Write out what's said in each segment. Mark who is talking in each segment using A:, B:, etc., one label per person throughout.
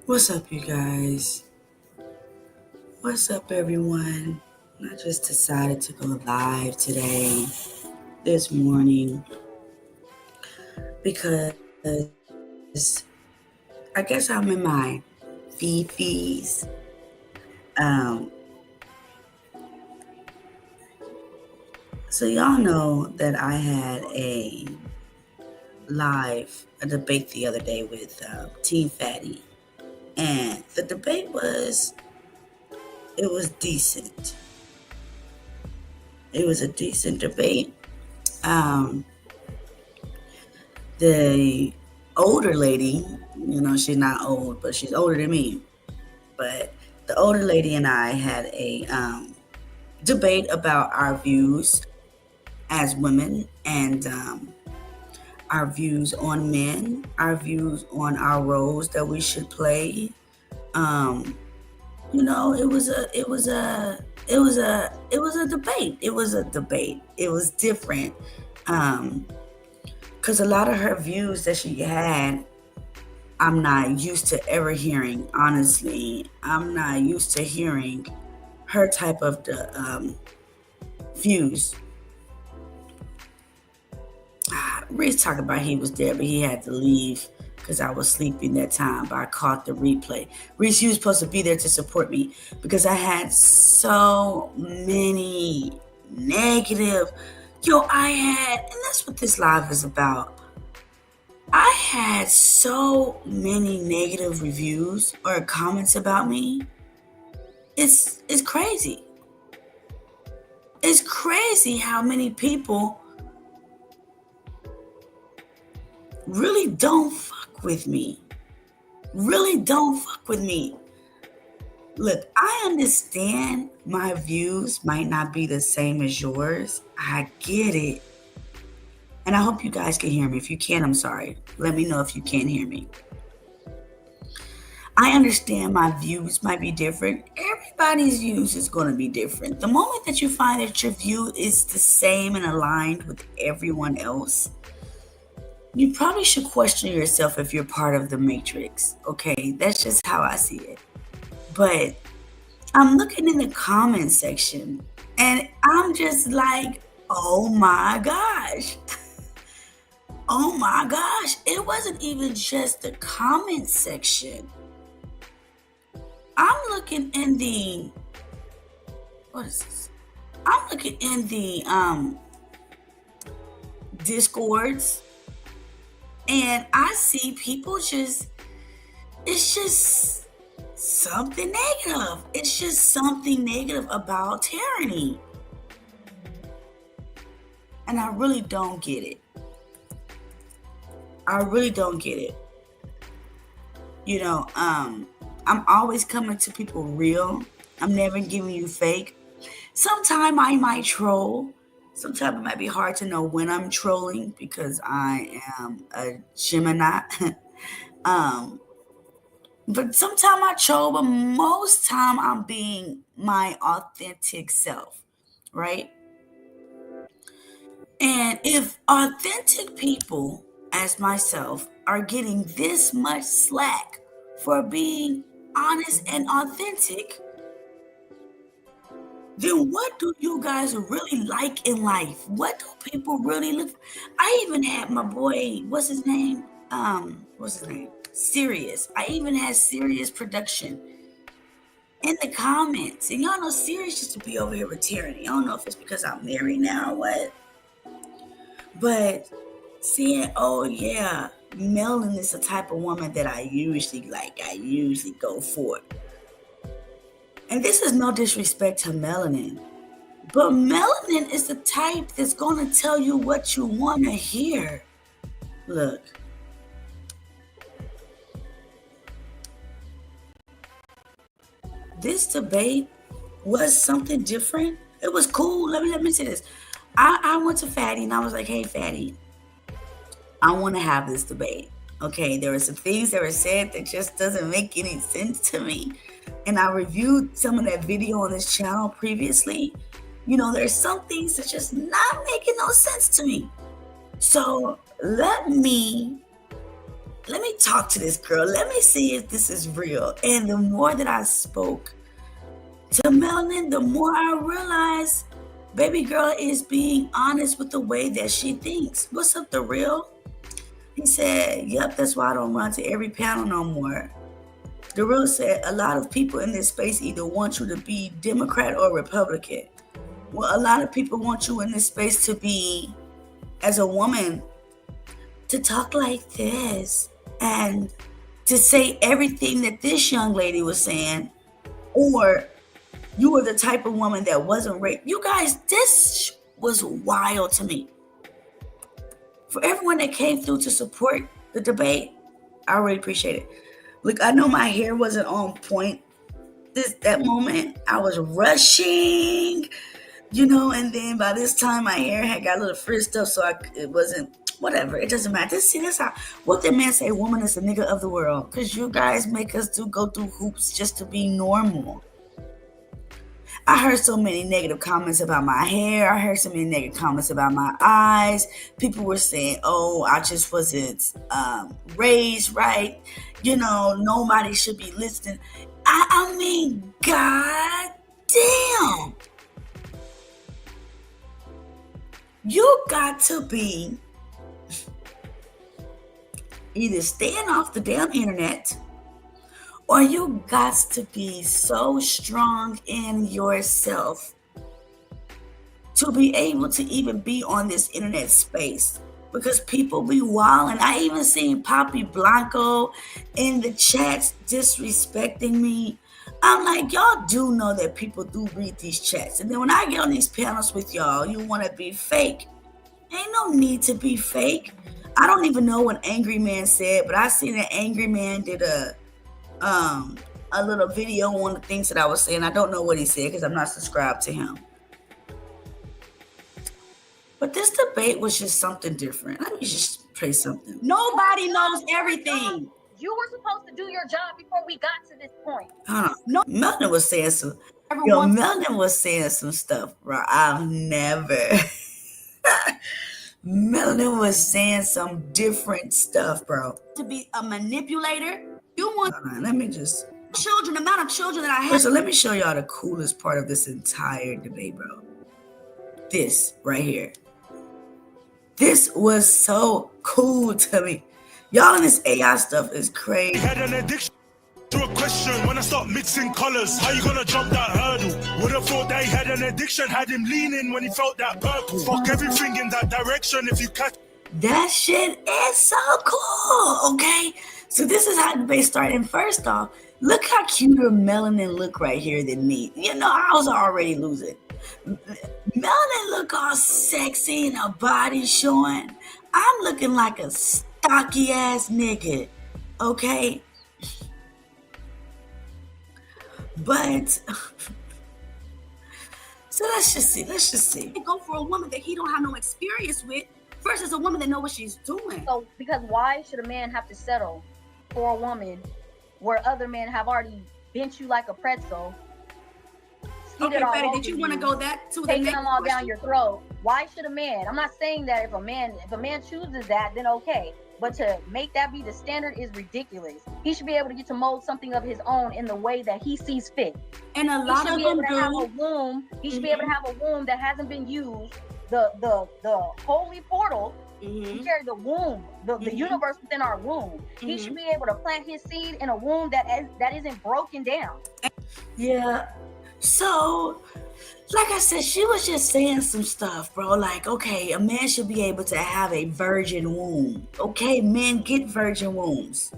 A: What's up, you guys? What's up, everyone? I just decided to go live today, this morning, because I guess I'm in my Fifi's. Um, so y'all know that I had a debate the other day with Team Fatty, and the debate was decent. It was a decent debate. Um, the older lady, she's not old, but she's older than me. But the older lady and I had a debate about our views as women and our views on men, our views on our roles that we should play. Um, it was a debate. It was a debate. It was different. Because a lot of her views that she had, I'm not used to ever hearing. Honestly, I'm not used to hearing her type of views. Reese talked about he was there, but he had to leave because I was sleeping that time. But I caught the replay. Reese, you was supposed to be there to support me because I had so many negative. And that's what this live is about. I had so many negative reviews or comments about me. It's crazy. It's crazy how many people really don't fuck with me. Really don't fuck with me. Look, I understand my views might not be the same as yours. I get it. And I hope you guys can hear me. If you can, I'm sorry. Let me know if you can't hear me. I understand my views might be different. Everybody's views is going to be different. The moment that you find that your view is the same and aligned with everyone else, you probably should question yourself if you're part of the matrix. Okay, that's just how I see it. But I'm looking in the comment section and I'm just like, oh my gosh. Oh my gosh. It wasn't even just the comment section. I'm looking in the, what is this? I'm looking in the Discords, and I see people it's just something negative. It's just something negative about tyranny. And I really don't get it. I really don't get it. I'm always coming to people real. I'm never giving you fake. Sometimes I might troll. Sometimes it might be hard to know when I'm trolling because I am a Gemini. But sometimes I troll, but most time I'm being my authentic self, right? And if authentic people, as myself, are getting this much slack for being honest and authentic, then what do you guys really like in life? What do people really look for? I even had my boy, what's his name? Sirius. I even had Sirius Production in the comments. And y'all know Sirius used to be over here with tyranny. I don't know if it's because I'm married now or what. But seeing, oh yeah, Melon is the type of woman that I usually like. I usually go for. And this is no disrespect to Melanin, but Melanin is the type that's going to tell you what you want to hear. Look. This debate was something different. It was cool. Let me say this. I went to Fatty and I was like, hey, Fatty, I want to have this debate. Okay, there were some things that were said that just doesn't make any sense to me. And I reviewed some of that video on this channel previously. There's some things that just not making no sense to me. So let me let me talk to this girl. Let me see if this is real. And the more that I spoke to Melanin, the more I realized baby girl is being honest with the way that she thinks. What's up, the real? He said, yep, that's why I don't run to every panel no more. The real said, a lot of people in this space either want you to be Democrat or Republican. Well, a lot of people want you in this space to be, as a woman, to talk like this and to say everything that this young lady was saying, or you were the type of woman that wasn't raped. You guys, this was wild to me. For everyone that came through to support the debate, I really appreciate it. Look, I know my hair wasn't on point that moment. I was rushing, and then by this time my hair had got a little frizzed up, so it wasn't, whatever. It doesn't matter. That's how, what the man say, woman is the nigga of the world. Because you guys make us go through hoops just to be normal. I heard so many negative comments about my hair. I heard so many negative comments about my eyes. People were saying, oh, I just wasn't raised right. Nobody should be listening. I mean, god damn. You got to be either staying off the damn internet, or you got to be so strong in yourself to be able to even be on this internet space, because people be wild. And I even seen Poppy Blanco in the chats disrespecting me. I'm like, y'all do know that people do read these chats. And then when I get on these panels with y'all, you want to be fake. Ain't no need to be fake. I don't even know what Angry Man said, but I seen that Angry Man did a little video on the things that I was saying. I don't know what he said because I'm not subscribed to him. But this debate was just something different. Let me just play something. Nobody knows everything.
B: You were supposed to do your job before we got to this point.
A: No, Melvin was saying some. Melvin was saying some stuff, bro. I've never. Melvin was saying some different stuff, bro. To be a manipulator, you want. Let me just. Children, the amount of children that I have. So let me show y'all the coolest part of this entire debate, bro. This right here. This was so cool to me. Y'all in this AI stuff is crazy.
C: Had an addiction to a question when I start mixing colors. How you gonna jump that hurdle? Would have thought that he had an addiction, had him leaning when he felt that purple. Fuck everything in that direction if you catch.
A: That shit is so cool, okay? So this is how the debate started. And first off, look how cuter Melanin look right here than me. I was already losing. Melanin look all sexy and her body showing. I'm looking like a stocky ass nigga, okay? But so let's just see. Go for a woman that he don't have no experience with versus a woman that know what she's doing.
B: So because why should a man have to settle for a woman where other men have already bent you like a pretzel?
A: Okay, Betty, did you want to go that to
B: taking them all down your throat? Why should a man? I'm not saying that if a man chooses that, then okay. But to make that be the standard is ridiculous. He should be able to get to mold something of his own in the way that he sees fit.
A: And a lot of them
B: have a womb. He should be able to have a womb that hasn't been used. The holy portal. We carry the womb, the universe within our womb. He should be able to plant his seed in a womb that isn't broken down.
A: Yeah. So, like I said, she was just saying some stuff, bro. Like, okay, a man should be able to have a virgin womb. Okay, men get virgin wombs.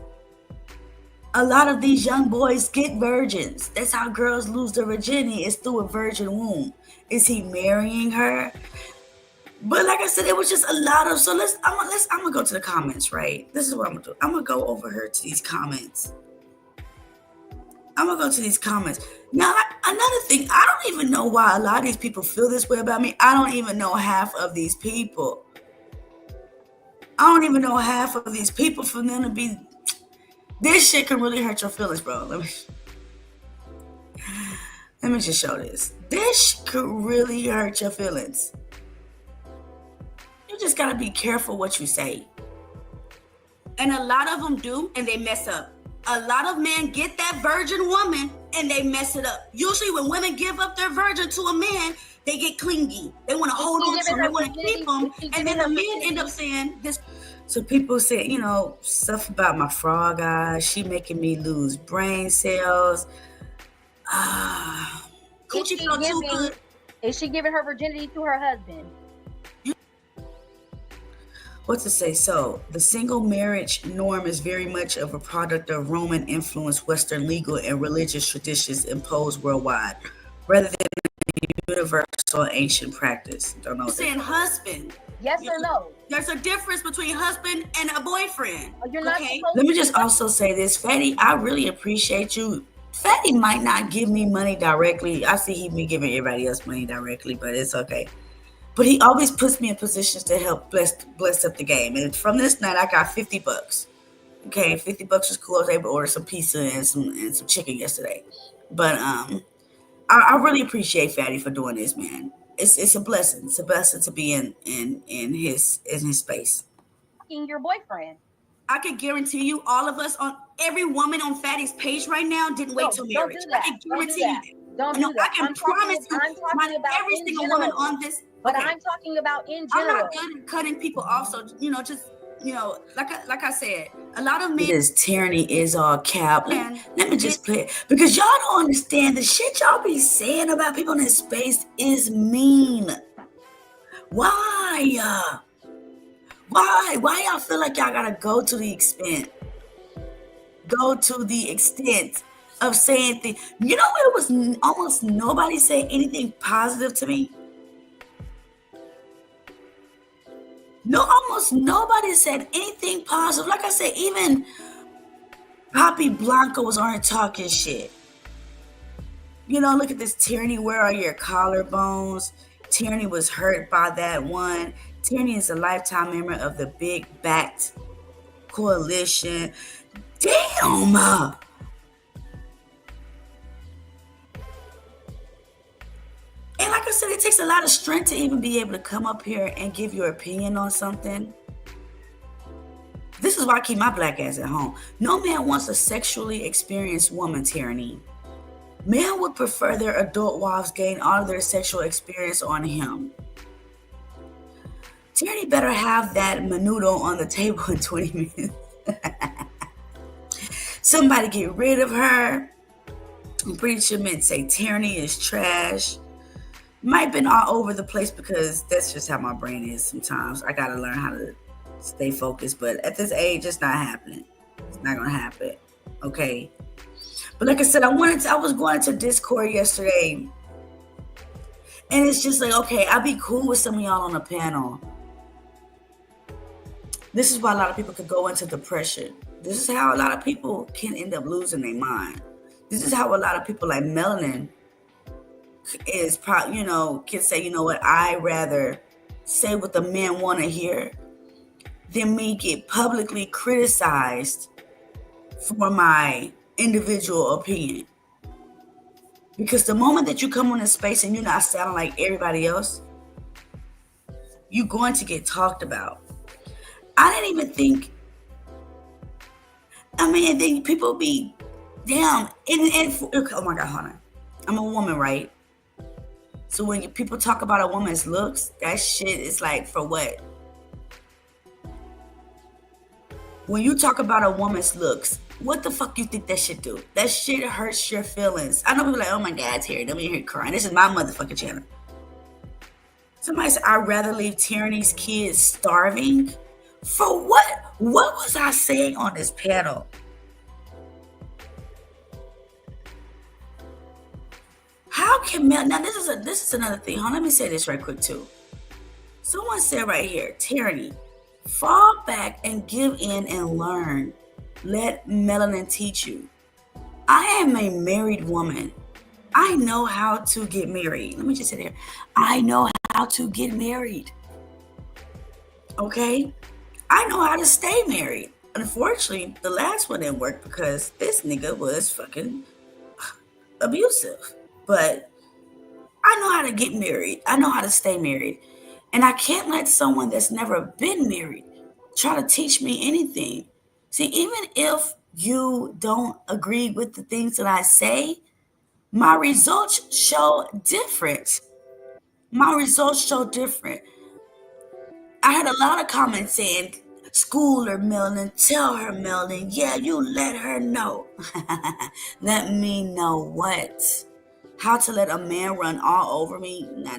A: A lot of these young boys get virgins. That's how girls lose their virginity, is through a virgin womb. Is he marrying her? But like I said, it was just a lot of. So I'm gonna go to the comments, right? This is what I'm gonna do. I'm gonna go over here to these comments. Now, another thing, I don't even know why a lot of these people feel this way about me. I don't even know half of these people. For them to be. This shit can really hurt your feelings, bro. Let me just show this. This could really hurt your feelings. You just gotta be careful what you say. And a lot of them do, and they mess up. A lot of men get that virgin woman and they mess it up. Usually when women give up their virgin to a man, they get clingy. They want to hold on to them, they want to keep them. And then the men end up saying this. So people say, you know, stuff about my frog eyes. She making me lose brain cells. Coochie felt too good.
B: Is she giving her virginity to her husband?
A: What to say? So the single marriage norm is very much of a product of Roman influenced Western legal and religious traditions imposed worldwide, rather than a universal ancient practice. Don't know. Saying husband.
B: Yes or no?
A: There's a difference between husband and a boyfriend.
B: You're not
A: okay? Let me just also say this, Fatty. I really appreciate you. Fatty might not give me money directly. I see he be giving everybody else money directly, but it's okay. But he always puts me in positions to help bless up the game. And from this night, I got $50. Okay, $50 was cool. I was able to order some pizza and some chicken yesterday. But I really appreciate Fatty for doing this, man. It's a blessing. It's a blessing to be in his space.
B: Your boyfriend.
A: I can guarantee you, all of us, on every woman on Fatty's page right now didn't wait till marriage. I can guarantee you.
B: Don't do that.
A: I can promise you, every single woman on this.
B: But okay. I'm talking about in general.
A: I'm not good at cutting people off, so like I said, a lot of men. This tyranny is all cap. Let me just play it, because y'all don't understand the shit y'all be saying about people in this space is mean. Why? Why y'all feel like y'all gotta go to the extent of saying things? You know, it was almost nobody said anything positive to me. No, almost nobody said anything positive. Like I said, even Poppy Blancos aren't talking shit. You know, look at this tyranny. Where are your collarbones? Tyranny was hurt by that one. Tyranny is a lifetime member of the Big Backed Coalition. Damn! And like I said, it takes a lot of strength to even be able to come up here and give your opinion on something. This is why I keep my black ass at home. No man wants a sexually experienced woman, Tyranny. Men would prefer their adult wives gain all of their sexual experience on him. Tyranny better have that menudo on the table in 20 minutes. Somebody get rid of her. I'm pretty sure men say Tyranny is trash. Might have been all over the place because that's just how my brain is sometimes. I gotta learn how to stay focused, but at this age, it's not happening. It's not gonna happen. Okay. But like I said, I was going to Discord yesterday, and it's just like, okay, I'll be cool with some of y'all on the panel. This is why a lot of people could go into depression. This is how a lot of people can end up losing their mind. This is how a lot of people like Melanin is probably, can say, you know what, I rather say what the men want to hear than me get publicly criticized for my individual opinion. Because the moment that you come on this space and you're not sounding like everybody else, you're going to get talked about. I didn't even think, then people be, damn, oh my God, hold on. I'm a woman, right? So when people talk about a woman's looks, that shit is like, for what? When you talk about a woman's looks, what the fuck you think that shit do? That shit hurts your feelings. I know people like, oh my God, Terry, don't even hear crying. This is my motherfucking channel. Somebody said, I'd rather leave Tyranny's kids starving. For what? What was I saying on this panel? How can now this is another thing. Let me say this right quick too. Someone said right here, Tyranny, fall back and give in and learn. Let Melanin teach you. I am a married woman. I know how to get married. Let me just say there. I know how to get married. Okay? I know how to stay married. Unfortunately, the last one didn't work because this nigga was fucking abusive. But I know how to get married. I know how to stay married. And I can't let someone that's never been married try to teach me anything. See, even if you don't agree with the things that I say, my results show different. My results show different. I had a lot of comments saying, school her, Melon, tell her, Melon, yeah, you let her know. Let me know what? How to let a man run all over me? Nah.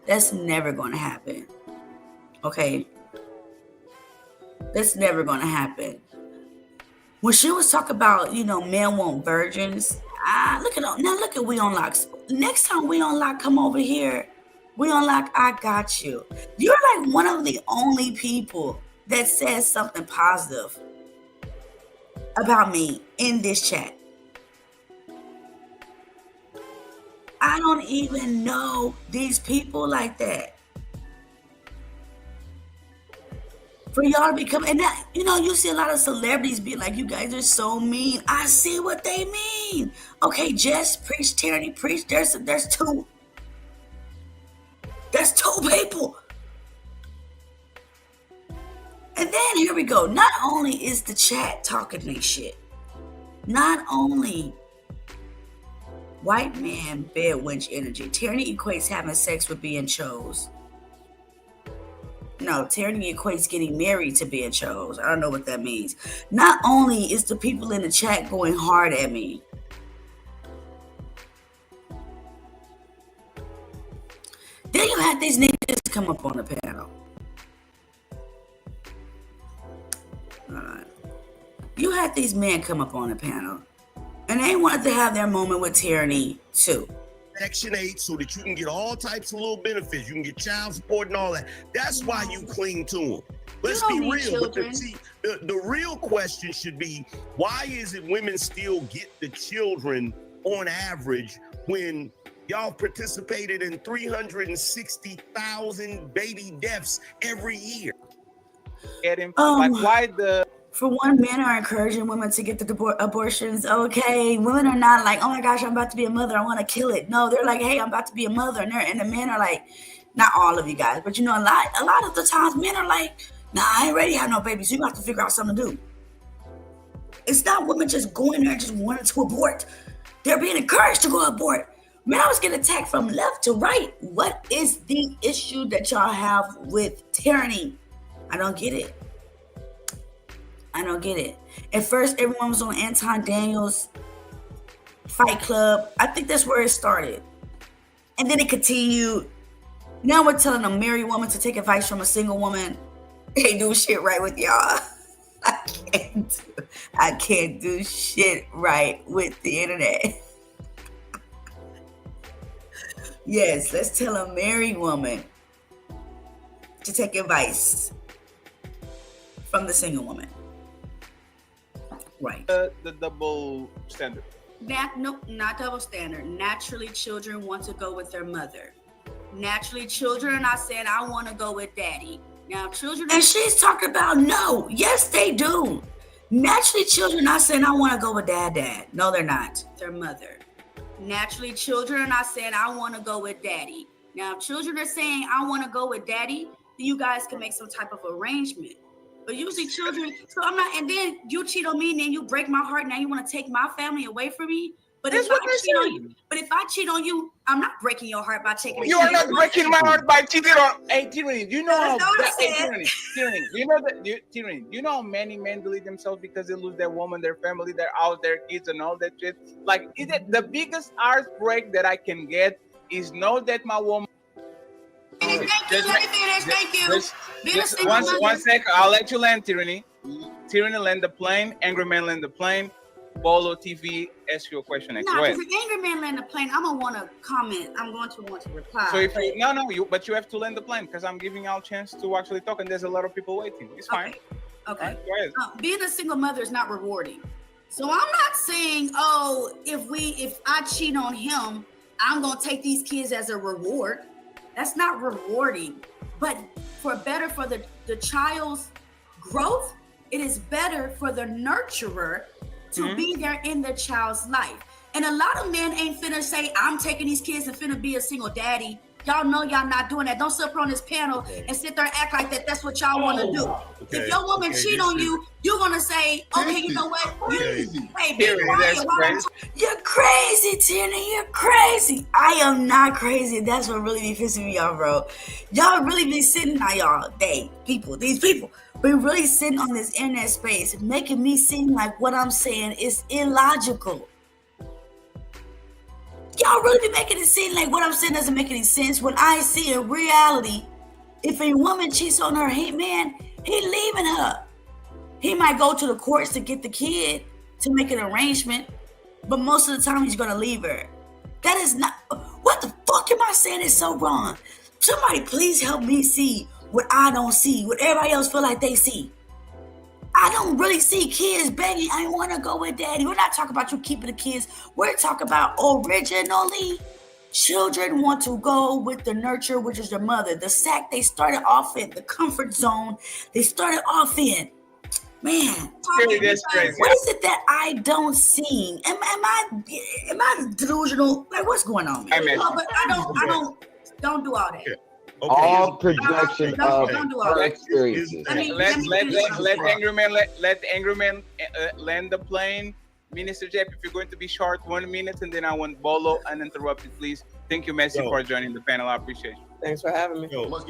A: That's never going to happen. Okay? That's never going to happen. When she was talking about, men want virgins, look at We Unlock. Next time We Unlock come over here, We Unlock, I got you. You're like one of the only people that says something positive about me in this chat. I don't even know these people like that. For y'all to become, and that, you see a lot of celebrities be like, you guys are so mean. I see what they mean. Okay, Jess, preach, Tierney, preach. There's two. There's two people. And then here we go. Not only is the chat talking this shit, not only white man bed wench energy. Tierney equates having sex with being chose. No, Tierney equates getting married to being chose. I don't know what that means. Not only is the people in the chat going hard at me, then you had these niggas come up on the panel. You had these men come up on the panel, and they wanted to have their moment with Tierney too.
D: Section 8 so that you can get all types of little benefits. You can get child support and all that. That's why you cling to them. Let's be real. But the real question should be, why is it women still get the children on average when y'all participated in 360,000 baby deaths every year?
A: For one, men are encouraging women to get the abortions. Okay, women are not like, oh my gosh, I'm about to be a mother, I want to kill it. No, they're like, hey, I'm about to be a mother, and the men are like, not all of you guys, but a lot of the times men are like, nah, I ain't ready to have no babies, so you have to figure out something to do. It's not women just going there and just wanting to abort. They're being encouraged to go abort. Man, I was getting attacked from left to right. What is the issue that y'all have with tyranny? I don't get it. At first, everyone was on Anton Daniels Fight Club. I think that's where it started. And then it continued. Now we're telling a married woman to take advice from a single woman. They do shit right with y'all. I can't do shit right with the internet. Yes, let's tell a married woman to take advice from the single woman. Right.
E: The double standard.
A: Nope, not double standard. Naturally, children want to go with their mother. Naturally, children are not saying, I want to go with daddy. Now, children... And she's talking about, no. Yes, they do. Naturally, children are not saying, I want to go with dad. No, they're not. Their mother. Naturally, children are not saying, I want to go with daddy. Now, if children are saying, I want to go with daddy, then you guys can make some type of arrangement. But usually children, so I'm not, and then you cheat on me, and then you break my heart. Now you want to take my family away from me. But if I cheat on you, I'm not breaking your heart by taking.
E: You are not breaking my heart by cheating on. Hey, Tyranny, do you know how? Tyranny, you know how many men delete themselves because they lose their woman, their family, their house, their kids, and all that shit. Like, is it the biggest heartbreak that I can get is know that my woman.
A: Thank you.
E: Just one sec. I'll let you land, Tyranny. Tyranny land the plane. Angry Man land the plane. Bolo TV, ask you a question next.
A: No, because if Angry Man land the plane, I'm gonna want to comment. I'm going to want to reply.
E: So if but you have to land the plane because I'm giving y'all a chance to actually talk, and there's a lot of people waiting. It's fine.
A: Okay. Right, being a single mother is not rewarding. So I'm not saying, oh, if I cheat on him, I'm gonna take these kids as a reward. That's not rewarding. But for the child's growth, it is better for the nurturer to be there in the child's life. And a lot of men ain't finna say, I'm taking these kids and finna be a single daddy Y'all know y'all not doing that. Don't sit up on this panel and sit there and act like that. That's what y'all want to do.
D: Okay.
A: If your woman cheat on you, you're gonna say, okay, you know what? Hey, be quiet. You're crazy, Tina. You're crazy. I am not crazy. That's what really be pissing me off, bro. Y'all really be sitting on these people be really sitting on this internet space, making me seem like what I'm saying is illogical. Y'all really be making it seem like what I'm saying doesn't make any sense when I see in reality, if a woman cheats on her man, he leaving her. He might go to the courts to get the kid to make an arrangement, but most of the time he's gonna leave her. That is not, what the fuck am I saying is so wrong? Somebody please help me see what I don't see, what everybody else feel like they see. I don't really see kids begging, I want to go with daddy. We're not talking about you keeping the kids. We're talking about originally children want to go with the nurture, which is their mother. The sack they started off in, the comfort zone they started off in. Man,
E: that's crazy.
A: What is it that I don't see? Am I delusional? Like, what's going on, man? But I don't do all that.
D: Yeah.
F: Okay. All projection of experiences.
E: Let Angry Man land the plane. Minister Jeff, if you're going to be short, 1 minute, and then I want Bolo uninterrupted, please. Thank you, Messi, for joining the panel. I appreciate you.
G: Thanks for having me.
H: I'm gonna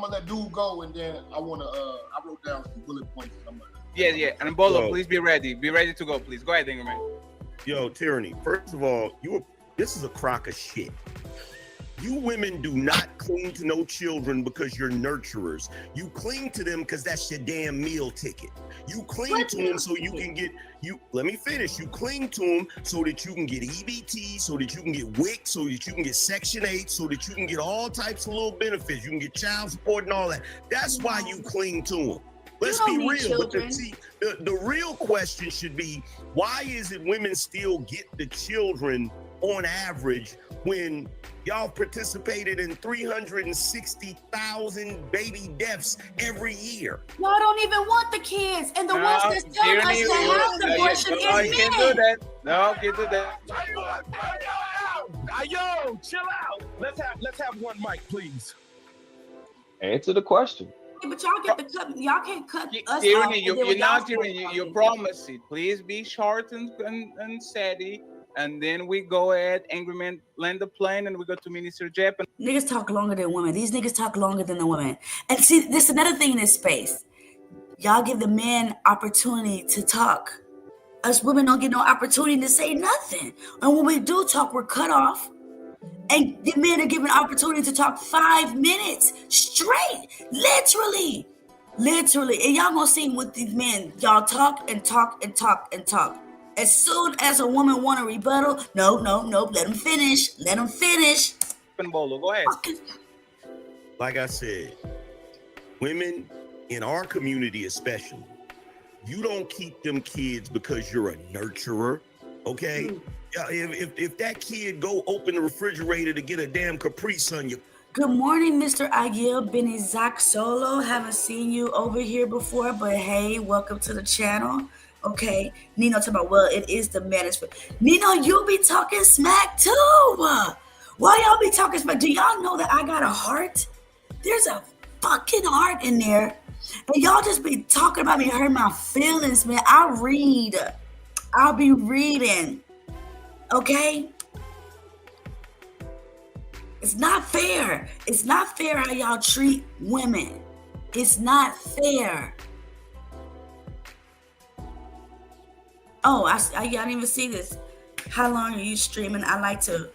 H: let dude go, and then I wrote down some bullet points.
E: Yeah. And Bolo, please be ready. Be ready to go, please. Go ahead, Angry Man.
D: Yo, Tyranny. First of all, this is a crock of shit. You women do not cling to no children because you're nurturers. You cling to them because that's your damn meal ticket. You cling to them so you can get, let me finish. You cling to them so that you can get EBT, so that you can get WIC, so that you can get Section 8, so that you can get all types of little benefits. You can get child support and all that. That's why you cling to them. Let's be real. But the real question should be, why is it women still get the children on average when y'all participated in 360,000 baby deaths every year?
A: Y'all don't even want the kids, and the ones that tell us to have the abortion is men.
E: Can't do that. No, can't do that.
C: Yo, chill out. Let's have one mic, please.
F: Answer the question.
A: Yeah, but y'all get the cut. Y'all can't cut us
E: Tyranny,
A: off.
E: you're not Tyranny. You promise it. Please be short and steady. And then we go ahead, Angry Man, land the plane, and we go to Minister Jeff.
A: Niggas talk longer than women. These niggas talk longer than the women. And see, there's another thing in this space. Y'all give the men opportunity to talk. Us women don't get no opportunity to say nothing. And when we do talk, we're cut off. And the men are given opportunity to talk 5 minutes straight. Literally. And y'all gonna see with these men, y'all talk and talk and talk and talk. As soon as a woman want to rebuttal, no, let them finish.
E: Bolo, go ahead.
D: Like I said, women in our community especially, you don't keep them kids because you're a nurturer, okay? If that kid go open the refrigerator to get a damn Capri Sun, you...
A: Good morning, Mr. Aguil Benizak Solo. Haven't seen you over here before, but hey, welcome to the channel. Okay, Nino talking about, well, it is the management. Nino, you be talking smack too. Why y'all be talking smack? Do y'all know that I got a heart? There's a fucking heart in there. And y'all just be talking about me, hurt my feelings, man. I'll be reading. Okay? It's not fair. It's not fair how y'all treat women. It's not fair. Oh, I didn't even see this. How long are you streaming? I like to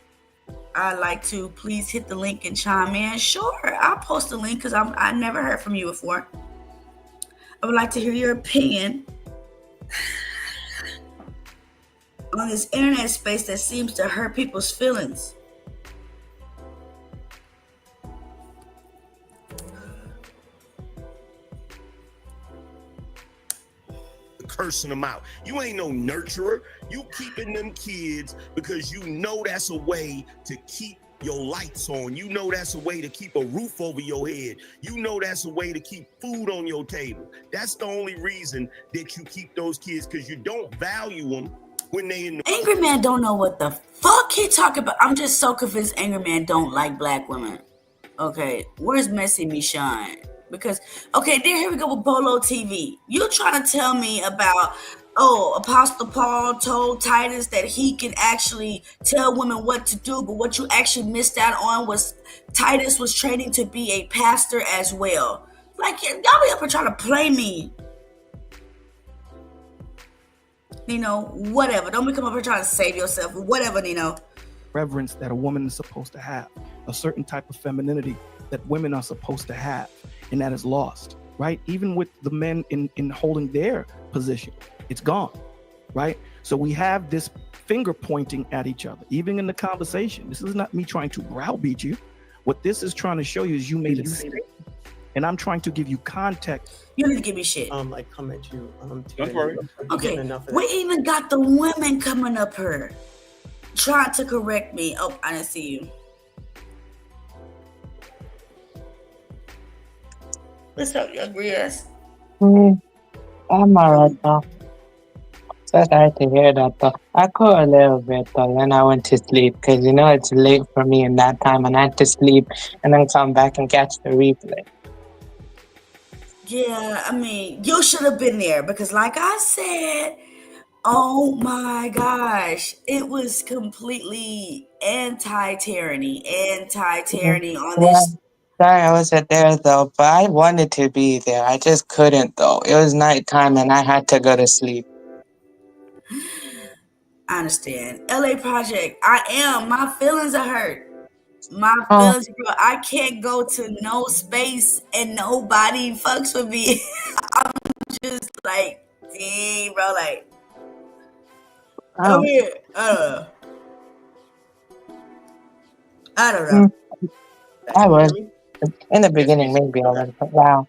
A: please hit the link and chime in. Sure, I'll post the link because I never heard from you before. I would like to hear your opinion on this internet space that seems to hurt people's feelings.
D: Cursing them out. You ain't no nurturer. You keeping them kids because you know that's a way to keep your lights on. You know that's a way to keep a roof over your head. You know that's a way to keep food on your table. That's the only reason that you keep those kids, because you don't value them when they in the
A: Angry Man don't know what the fuck he talking about. I'm just so convinced Angry Man don't like black women. Okay, where's Messy Michonne? Because, okay, here we go with Bolo TV. You trying to tell me about, Apostle Paul told Titus that he can actually tell women what to do, but what you actually missed out on was Titus was training to be a pastor as well. Like, y'all be up here trying to play me. Nino, whatever. Don't be coming up here trying to save yourself. Whatever, Nino.
G: Reverence that a woman is supposed to have, a certain type of femininity that women are supposed to have, and that is lost, right? Even with the men in holding their position, it's gone, right? So we have this finger pointing at each other, even in the conversation. This is not me trying to browbeat you. What this is trying to show you is you made a mistake, and I'm trying to give you context.
A: You need to give me shit.
I: I come at you.
E: Don't worry.
A: Okay, we even got the women coming up here trying to correct me. Oh, I didn't see you. What's up, young Riaz?
J: I'm alright though. So sorry to hear that though. I caught a little bit though, then I went to sleep because it's late for me in that time, and I had to sleep and then come back and catch the replay.
A: Yeah, I mean, you should have been there because, like I said, oh my gosh, it was completely anti-tyranny on this.
J: Sorry, I wasn't there though, but I wanted to be there. I just couldn't though. It was nighttime and I had to go to sleep.
A: I understand. LA Project, my feelings are hurt. My feelings, bro. I can't go to no space and nobody fucks with me. I'm just like, dang, bro, like, I don't know.
J: I was. In the beginning, maybe I was, but wow.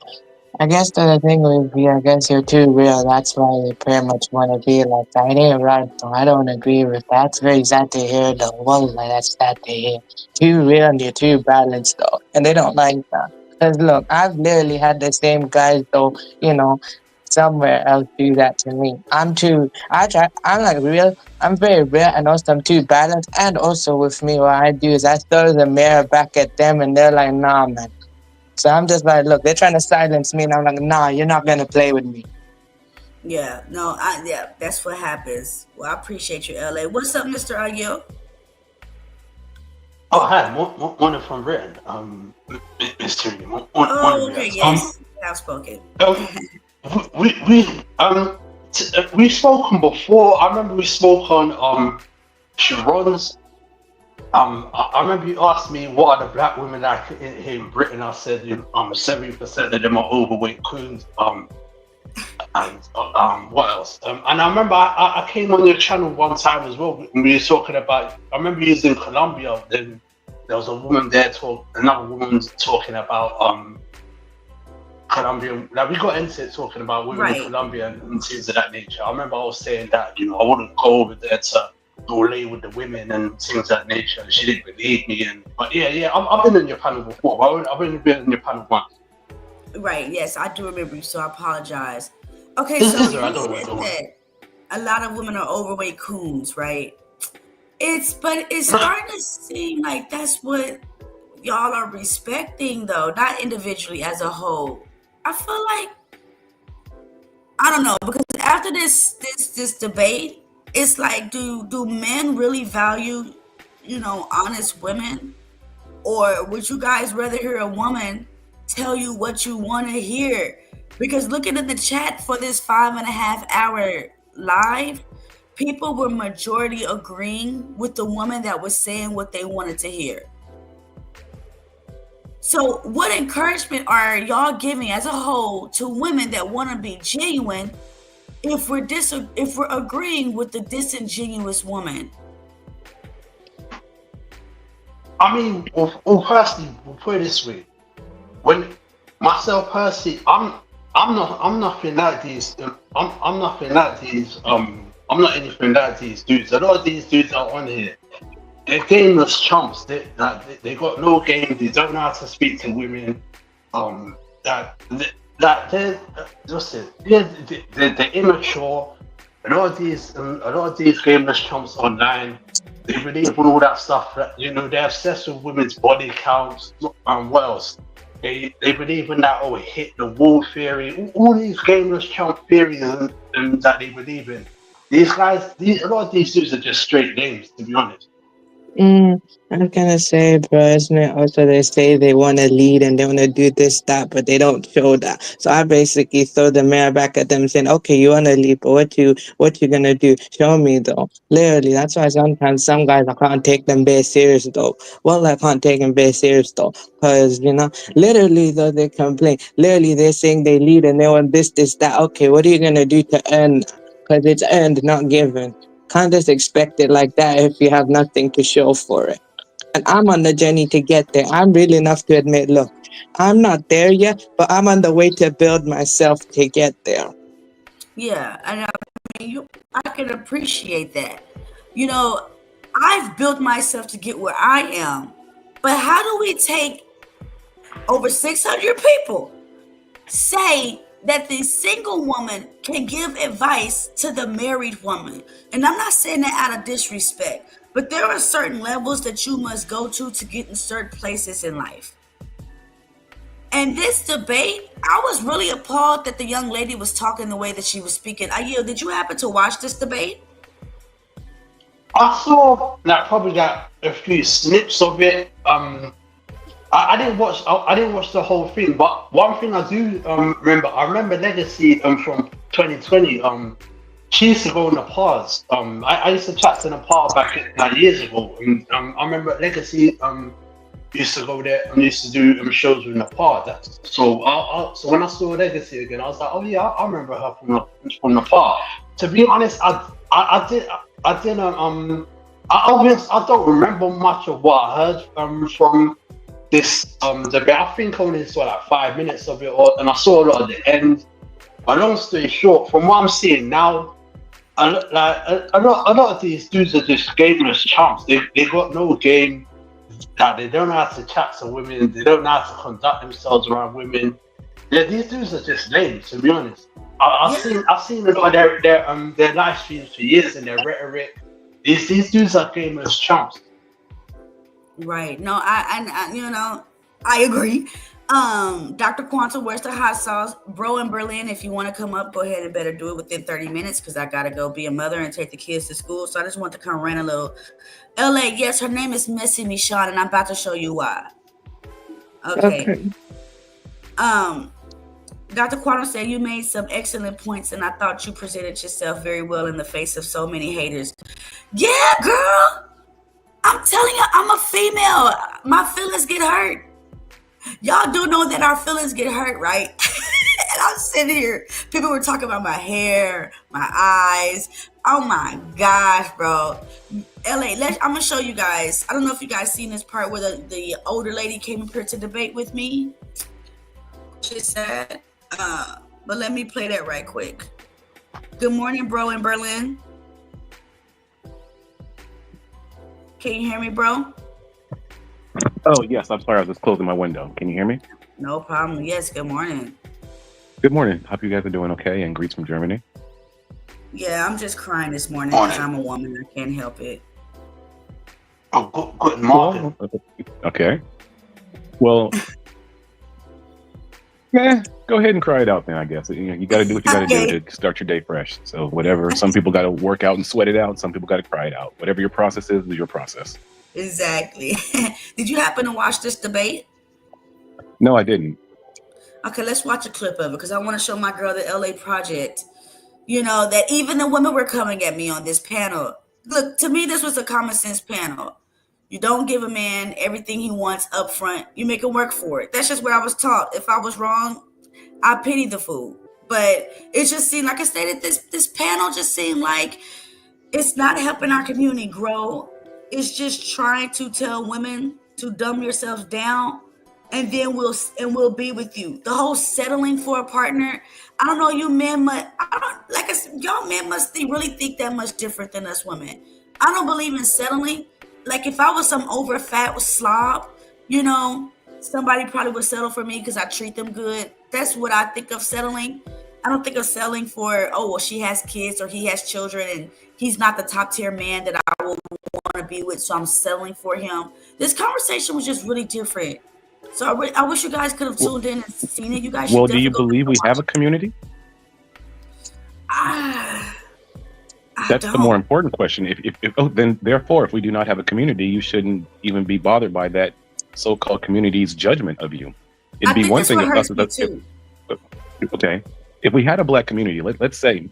J: I guess the thing would be, I guess you're too real. That's why they pretty much want to be like that. It ain't right, though. I don't agree with that. It's very sad to hear, though. Wallah, that's sad to hear. Too real and you're too balanced, though. And they don't like that. Because, look, I've literally had the same guys, though, somewhere else do that to me. I'm like real. I'm very real, and also I'm too balanced. And also with me, what I do is I throw the mirror back at them, and they're like, nah, man. So I'm just like, look, they're trying to silence me, and I'm like, nah, you're not gonna play with me.
A: Yeah, no, that's what happens. Well, I appreciate you, LA. What's up, Mr. Ayo?
K: Oh, hi, one from Britain. Mr.
A: Okay, yes, I've spoken.
K: We've spoken before. I remember we spoke on Sharon's. I remember you asked me what are the black women like here in Britain. I said 70% of them are overweight queens. And what else? And I remember I came on your channel one time as well. We were talking about. I remember you was in Colombia. Then there was a woman there another woman talking about Colombia. Like we got into it talking about women in Colombia and things of that nature. I remember I was saying that I wouldn't go over there to go lay with the women and things of that nature. She didn't believe me. But I've been in your panel before. But I've only been in your panel once.
A: Right. Yes, I do remember you. So I apologize. Okay, so you said a lot of women are overweight coons, right? It's starting to seem like that's what y'all are respecting, though, not individually as a whole. I feel like I don't know, because after this debate, it's like, do men really value, honest women, or would you guys rather hear a woman tell you what you want to hear? Because looking at the chat for this 5.5 hour live, people were majority agreeing with the woman that was saying what they wanted to hear. So what encouragement are y'all giving as a whole to women that want to be genuine if we're agreeing with the disingenuous woman?
K: I mean, well, firstly, we'll put it this way. When myself personally, I'm nothing like these. I'm nothing like these. I'm not anything like these dudes. A lot of these dudes are on here. They're gameless chumps. They got no game. They don't know how to speak to women. They're immature. a lot of these gameless chumps online, they believe in all that stuff. That, you know, they're obsessed with women's body counts and what else. They believe in that hit the wall theory, all these gameless chump theories and that they believe in. These guys, a lot of these dudes are just straight names, to be honest.
J: I'm gonna say, bro, isn't it also they say they want to lead and they want to do this, that, but they don't show that. So I basically throw the mirror back at them saying, okay, you want to lead, but what you gonna do? Show me though. Literally, that's why sometimes some guys I can't take them very serious though. Well, I can't take them very serious though, because literally though they complain. Literally they're saying they lead and they want this, that. Okay, what are you gonna do to earn? Because it's earned, not given. Can't just expect it like that if you have nothing to show for it. And I'm on the journey to get there. I'm real enough to admit, look, I'm not there yet, but I'm on the way to build myself to get there.
A: Yeah, and I can appreciate that. I've built myself to get where I am, but how do we take over 600 people say that the single woman can give advice to the married woman? And I'm not saying that out of disrespect, but there are certain levels that you must go to get in certain places in life. And this debate, I was really appalled that the young lady was talking the way that she was speaking. Did you happen to watch this debate?
K: I saw probably a few snips of it. I didn't watch. I didn't watch the whole thing, but one thing I do remember. I remember Legacy from 2020. She used to go in the pars. I used to chat to Nepal back years ago, and I remember Legacy used to go there and used to do shows with Nepal. So when I saw Legacy again, I was like, oh yeah, I remember her from Nepal. To be honest, I don't remember much of what I heard from this debate. I think I only saw 5 minutes of it, and I saw a lot at the end. But long story short, from what I'm seeing now, a lot of these dudes are just gameless chumps. They got no game. That they don't know how to chat to women. They don't know how to conduct themselves around women. Yeah, these dudes are just lame, to be honest. I've seen a lot of their live streams for years and their rhetoric. These dudes are gameless chumps.
A: Right. No, I agree. Dr. Quantum, where's the hot sauce? Bro in Berlin, if you want to come up, go ahead and better do it within 30 minutes because I got to go be a mother and take the kids to school. So I just want to come rant a little. LA, yes, her name is Missy Michonne, and I'm about to show you why. Okay. Dr. Quantum said you made some excellent points, and I thought you presented yourself very well in the face of so many haters. Yeah, girl. I'm telling you, I'm a female. My feelings get hurt. Y'all do know that our feelings get hurt, right? And I'm sitting here. People were talking about my hair, my eyes. Oh my gosh, bro. LA, I'm going to show you guys. I don't know if you guys seen this part where the older lady came up here to debate with me. She said, but let me play that right quick. Good morning, bro in Berlin. Can you hear me, bro?
I: Oh, yes. I'm sorry. I was just closing my window. Can you hear me?
A: No problem. Yes. Good morning.
I: Good morning. Hope you guys are doing okay, and greets from Germany.
A: Yeah, I'm just crying this morning because I'm a woman. I can't help it.
K: Oh, good morning.
I: Okay. Well, go ahead and cry it out then, I guess. You got to do what you got to do to start your day fresh. So whatever. Some people got to work out and sweat it out. Some people got to cry it out. Whatever your process is your process.
A: Exactly. Did you happen to watch this debate?
I: No, I didn't.
A: Okay, let's watch a clip of it because I want to show my girl the LA Project. That even the women were coming at me on this panel. Look, to me, this was a common sense panel. You don't give a man everything he wants up front. You make him work for it. That's just what I was taught. If I was wrong, I pity the fool. But it just seemed, like I stated, this panel just seemed like it's not helping our community grow. It's just trying to tell women to dumb yourselves down, and then we'll be with you. The whole settling for a partner. I don't know, you men, y'all men must really think that much different than us women. I don't believe in settling. Like if I was some over fat slob, somebody probably would settle for me because I treat them good. That's what I think of settling. I don't think of selling for, oh, well, she has kids or he has children and he's not the top tier man that I will want to be with, so I'm selling for him. This conversation was just really different. So I wish you guys could have tuned in and seen it. You guys should.
I: Well, do you believe we have a community? That's the more important question. Then therefore, if we do not have a community, you shouldn't even be bothered by that so-called community's judgment of you. It'd be one thing if us. Okay, if we had a black community, let's say,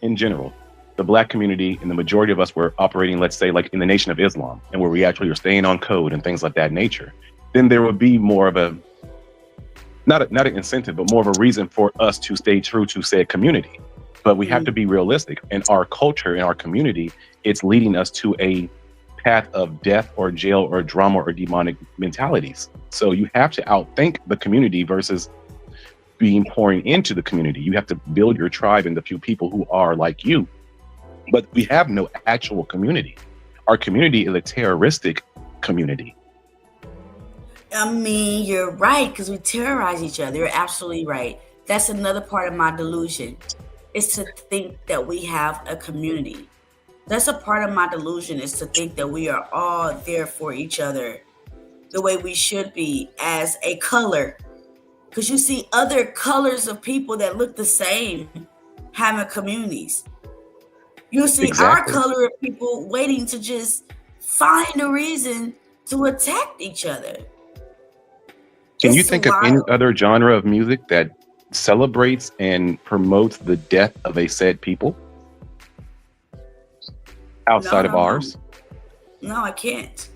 I: in general, the black community and the majority of us were operating, let's say, like in the Nation of Islam, and where we actually are staying on code and things like that nature, then there would be more of a not an incentive, but more of a reason for us to stay true to said community. But we have to be realistic. In our culture, in our community, it's leading us to a path of death or jail or drama or demonic mentalities. So you have to outthink the community versus being pouring into the community. You have to build your tribe and the few people who are like you. But we have no actual community. Our community is a terroristic community.
A: I mean, you're right, because we terrorize each other. You're absolutely right. That's another part of my delusion, is to think that we have a community. That's a part of my delusion, is to think that we are all there for each other the way we should be as a color. Because you see other colors of people that look the same having communities. You'll see our color of people waiting to just find a reason to attack each other.
I: Can you think of any other genre of music that celebrates and promotes the death of a said people outside of ours?
A: No, I can't.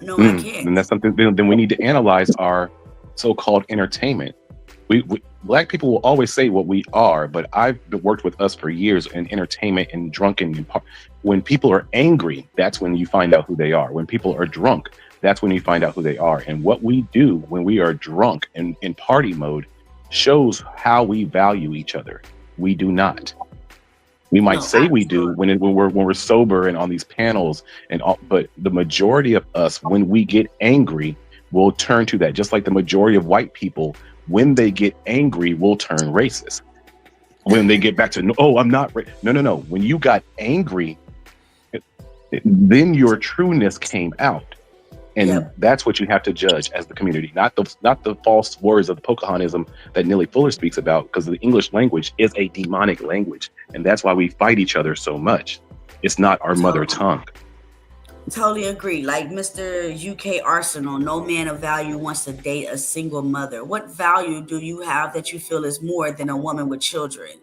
A: No, I can't.
I: And that's something. Then we need to analyze our so-called entertainment. We black people will always say what we are, but I've worked with us for years in entertainment and drunken. When people are angry, that's when you find out who they are. When people are drunk, that's when you find out who they are. And what we do when we are drunk and in party mode shows how we value each other. We do not. We might say we do when we're sober and on these panels and all, but the majority of us, when we get angry, will turn to that. Just like the majority of white people, when they get angry, will turn racist. When they get back to, oh, I'm not. No. When you got angry, then your trueness came out. And that's what you have to judge as the community, not the false words of the Pocahontasm that Neely Fuller speaks about, because the English language is a demonic language. And that's why we fight each other so much. It's not our mother tongue.
A: Totally agree. Like Mr. UK Arsenal, no man of value wants to date a single mother. What value do you have that you feel is more than a woman with children?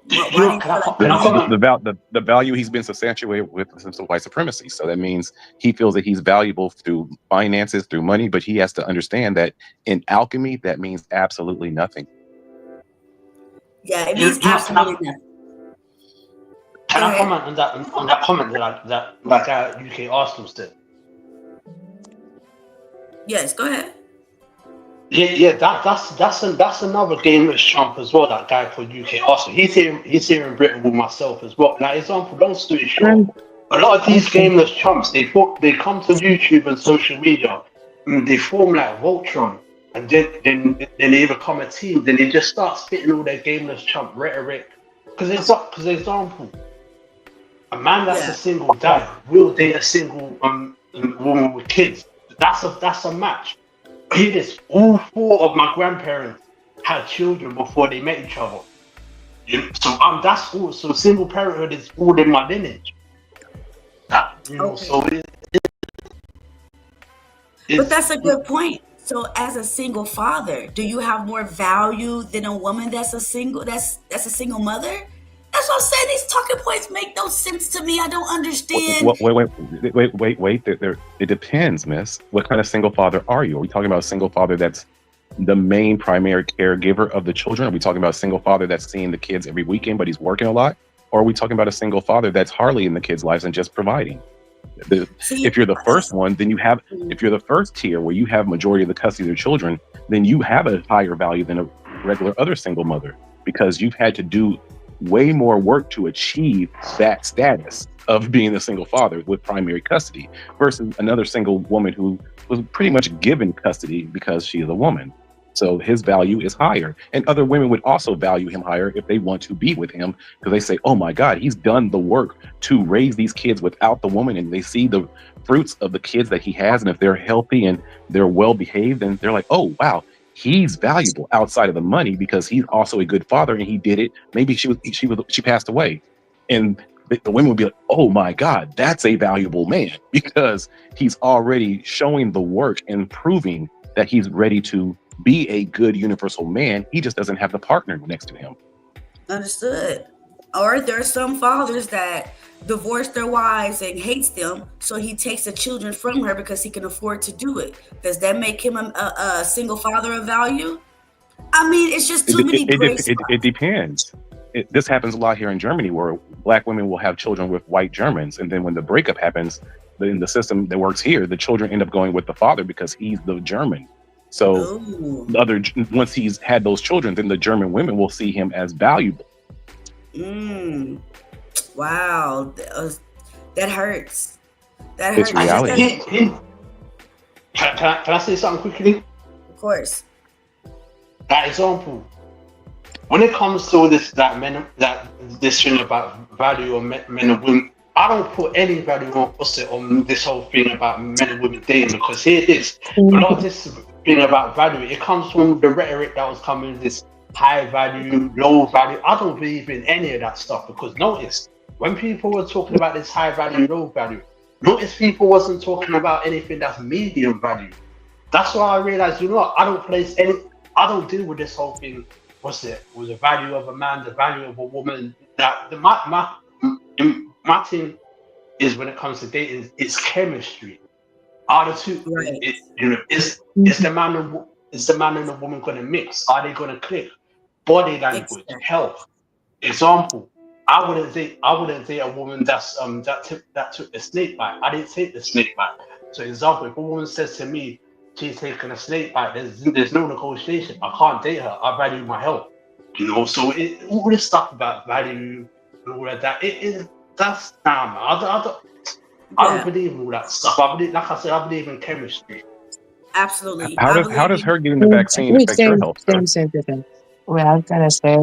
I: The value he's been substantiated with since white supremacy. So that means he feels that he's valuable through finances, through money, but he has to understand that in alchemy, that means absolutely nothing.
A: Yeah, it means absolutely nothing.
K: Can I comment on that comment that UK Arsenal said?
A: Yes, go ahead.
K: Yeah, that's another gameless chump as well. That guy called UK Arsenal. He's here in Britain with myself as well. Now, example, long story short, a lot of these gameless chumps, they come to YouTube and social media, and they form like Voltron, and then they become a team. Then they just start spitting all their gameless chump rhetoric. Because example, a man that's a single dad will date a single woman with kids. That's a match. All four of my grandparents had children before they met each other. So that's all. So single parenthood is all in my lineage. So
A: but that's a good point. So as a single father, do you have more value than a woman that's a single mother? That's what I'm saying. These talking points make no sense to me. I don't understand.
I: Wait. It depends, miss. What kind of single father are you? Are we talking about a single father that's the main primary caregiver of the children? Are we talking about a single father that's seeing the kids every weekend, but he's working a lot? Or are we talking about a single father that's hardly in the kids' lives and just providing? If you're the first one, then you have, if you're the first tier where you have majority of the custody of their children, then you have a higher value than a regular other single mother, because you've had to do way more work to achieve that status of being a single father with primary custody versus another single woman who was pretty much given custody because she is a woman. So his value is higher. And other women would also value him higher if they want to be with him, because they say, oh my God, he's done the work to raise these kids without the woman. And they see the fruits of the kids that he has. And if they're healthy and they're well behaved, then they're like, oh, wow, he's valuable outside of the money because he's also a good father and he did it. Maybe she passed away. And the women would be like, oh my God, that's a valuable man because he's already showing the work and proving that he's ready to be a good universal man. He just doesn't have the partner next to him.
A: Understood. Or there are some fathers that divorce their wives and hates them, so he takes the children from her because he can afford to do it. Does that make him a single father of value? I mean, it's just too many gray spots.
I: It depends. This happens a lot here in Germany, where Black women will have children with white Germans, and then when the breakup happens in the system that works here, the children end up going with the father because he's the German. So once he's had those children, then the German women will see him as valuable.
A: Wow, that hurts. That
I: hurts. It's reality.
K: Can I say something quickly?
A: Of course.
K: That example, when it comes to this this thing about value of men and women, I don't put any value on this whole thing about men and women dating, because here it is. A lot of this thing about value, it comes from the rhetoric that was coming, this high value, low value. I don't believe in any of that stuff, because notice, when people were talking about this high value, low value, notice people wasn't talking about anything that's medium value. That's why I realized, you know what, I don't deal with this whole thing. With the value of a man, the value of a woman. That my thing is, when it comes to dating, it's chemistry. Are the two? Right. Is the man and the woman going to mix? Are they going to click? Body language, health. Example: I wouldn't date a woman that took the snake bite. I didn't take the snake bite. So, example: if a woman says to me, she's taking a snake bite, there's no negotiation. I can't date her. I value my health. So all this stuff about value and all of that, that's man. I don't believe in all that stuff. I believe in chemistry.
A: Absolutely.
I: How does her getting the vaccine affect your health?
J: Well, I was gonna say,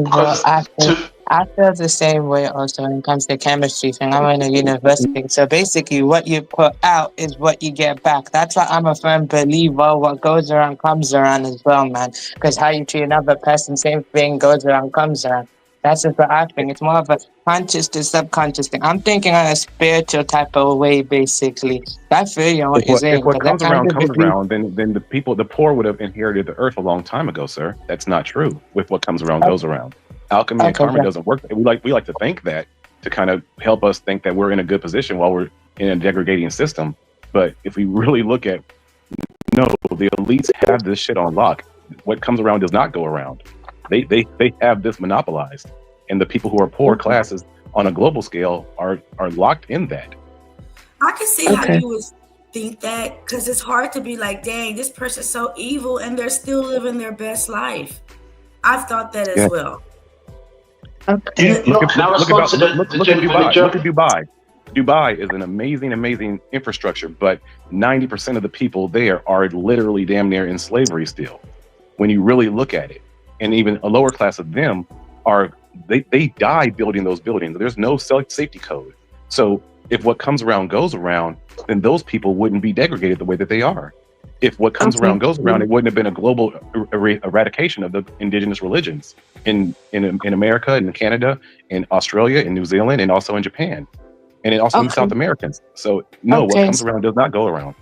J: I feel the same way also when it comes to chemistry thing. I'm in a university, so basically what you put out is what you get back. That's why I'm a firm believer. What goes around comes around as well, man. Because how you treat another person, same thing goes around, comes around. That's just what I think. It's more of a conscious to subconscious thing. I'm thinking on a spiritual type of way, basically. I feel you on what you're saying.
I: If what comes around, then the poor would have inherited the earth a long time ago, sir. That's not true. With what comes around goes around. Alchemy and karma doesn't work. We like to think that, to kind of help us think that we're in a good position while we're in a degrading system. But if we really look at, no, the elites have this shit on lock. What comes around does not go around. They have this monopolized, and the people who are poor classes on a global scale are locked in that.
A: I can see how you would think that, because it's hard to be like, dang, this person's so evil and they're still living their best life. I've thought that as well.
I: Okay. Look at Dubai. Look at Dubai. Dubai is an amazing infrastructure, but 90% of the people there are literally damn near in slavery still, when you really look at it. And even a lower class of them they die building those buildings. There's no safety code. So if what comes around goes around, then those people wouldn't be degraded the way that they are. If what comes around goes around, it wouldn't have been a global eradication of the indigenous religions in America, in Canada, in Australia, in New Zealand, and also in Japan, and also in South Americans. So no, what comes around does not go around.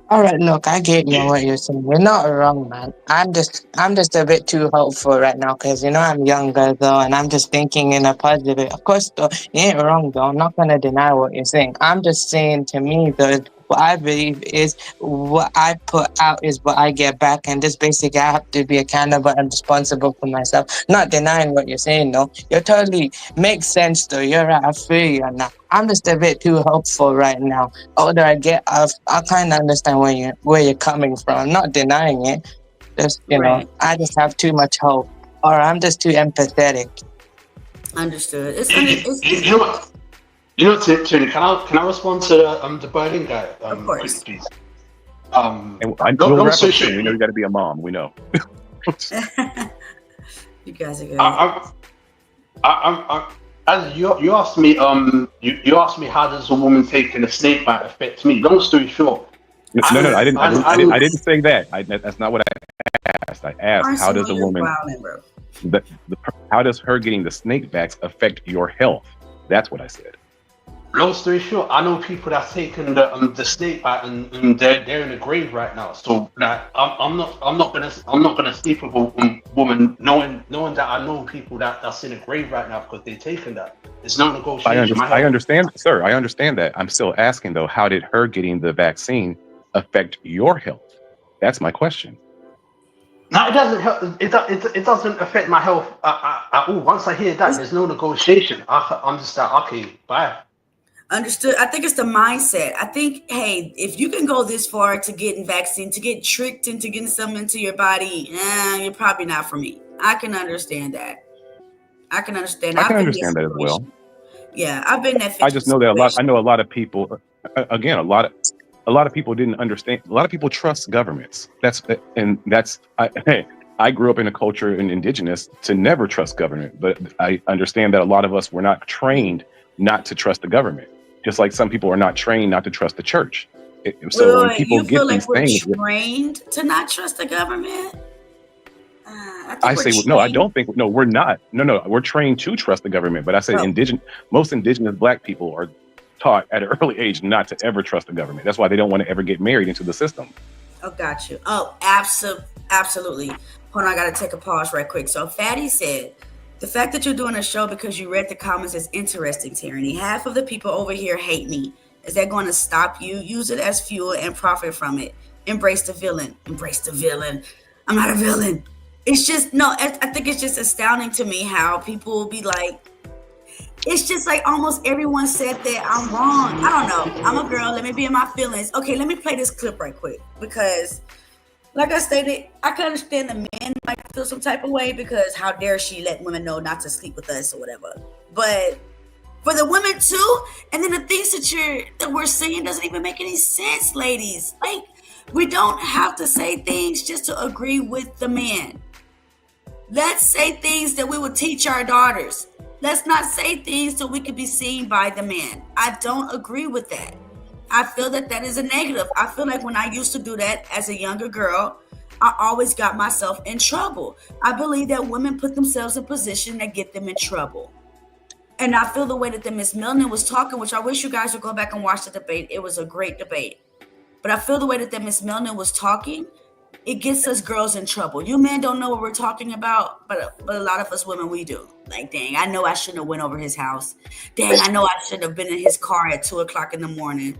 J: All right, look, I get you what you're saying. You're not wrong, man. I'm just a bit too hopeful right now, because I'm younger though, and I'm just thinking in a positive. Of course, though, you ain't wrong though. I'm not gonna deny what you're saying. I'm just saying, to me though, what I believe is what I put out is what I get back, and just basically I have to be accountable and responsible for myself. Not denying what you're saying, though. You totally makes sense, though. You're right. I feel you on that. I'm just a bit too hopeful right now. Older I get, I kind of understand where you're coming from. I'm not denying it. Just know, I just have too much hope, or I'm just too empathetic.
A: Understood.
K: You know, Tony, can I respond to the Berlin guy?
A: Of course.
K: Please.
I: And we'll wrap up soon. We know you got to be a mom. We know.
A: You guys are good.
K: As you asked me, you asked me how does a woman taking a snake bite affect me? Long story short.
I: No, I didn't say that. That's not what I asked. I asked how does a woman, how does her getting the snake bites affect your health? That's what I said.
K: Long story short, I know people that's taken the snake bite and they're in the grave right now. So like, I'm not gonna sleep with a woman knowing that I know people that's in the grave right now because they've taken that. It's no negotiation.
I: I understand, sir. I understand that. I'm still asking though, how did her getting the vaccine affect your health? That's my question.
K: No, it doesn't help. It doesn't affect my health at all. Once I hear that, there's no negotiation. I'm just like, okay, bye.
A: Understood. I think it's the mindset. I think, hey, if you can go this far to getting vaccine, to get tricked into getting something into your body, you're probably not for me. I can understand that. I can understand
I: that as well.
A: Yeah, I've been that.
I: I just know that I know a lot of people. Again, a lot of people didn't understand. A lot of people trust governments. I grew up in a culture in indigenous to never trust government, but I understand that a lot of us were not trained not to trust the government. Just like some people are not trained not to trust the church. So when people get these things,
A: trained to not trust the government.
I: I say, no, I don't think. No, we're not. No, we're trained to trust the government. But I say, most indigenous Black people are taught at an early age not to ever trust the government. That's why they don't want to ever get married into the system.
A: Oh, got you. Oh, absolutely. Hold on, I gotta take a pause right quick. So Fatty said, the fact that you're doing a show because you read the comments is interesting, Tyranny. Half of the people over here hate me. Is that going to stop you? Use it as fuel and profit from it. Embrace the villain. Embrace the villain. I'm not a villain. It's just, no, I think it's just astounding to me how people will be like, it's just like almost everyone said that I'm wrong. I don't know. I'm a girl. Let me be in my feelings. Okay, let me play this clip right quick because like I stated, I can understand the men might feel some type of way because how dare she let women know not to sleep with us or whatever. But for the women too, and then the things that we're saying doesn't even make any sense, ladies. Like, we don't have to say things just to agree with the man. Let's say things that we will teach our daughters. Let's not say things so we can be seen by the man. I don't agree with that. I feel that is a negative. I feel like when I used to do that as a younger girl, I always got myself in trouble. I believe that women put themselves in position that get them in trouble. And I feel the way that Miss Milner was talking, which I wish you guys would go back and watch the debate. It was a great debate. But I feel the way that Miss Milner was talking, it gets us girls in trouble. You men don't know what we're talking about, but a lot of us women, we do. Like, dang, I know I shouldn't have went over his house. Dang, I know I shouldn't have been in his car at 2:00 in the morning.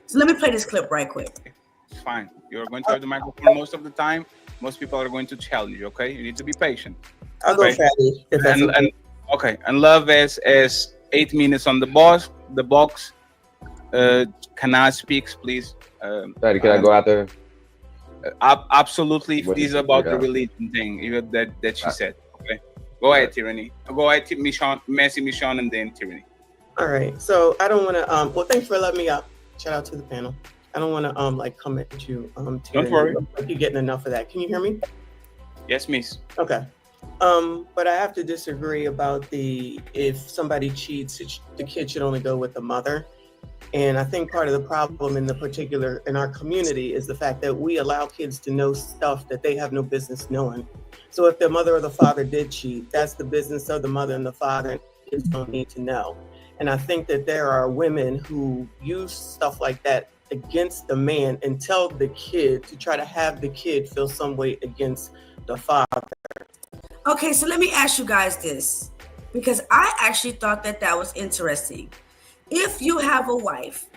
A: So let me play this clip right quick.
E: Fine. You're going to have the microphone most of the time. Most people are going to challenge you, okay? You need to be patient.
L: I'll go Fatty.
E: And Love is 8 minutes on the box. Can I speak, please?
F: Fatty, can I go out there?
E: Absolutely. This is about the religion thing that she said. Okay. Go ahead, Tyranny. Go ahead, Michonne, and then Tyranny.
L: All right. So I don't want to. Well, thanks for letting me up. Shout out to the panel. I don't want to come at you.
E: Don't worry.
L: You're getting enough of that. Can you hear me?
E: Yes, miss.
L: Okay. But I have to disagree about if somebody cheats, the kid should only go with the mother. And I think part of the problem in our community is the fact that we allow kids to know stuff that they have no business knowing. So if the mother or the father did cheat, that's the business of the mother and the father, and kids don't need to know. And I think that there are women who use stuff like that against the man and tell the kid to try to have the kid feel some way against the father.
A: Okay, so let me ask you guys this, because I actually thought that was interesting. If you have a wife,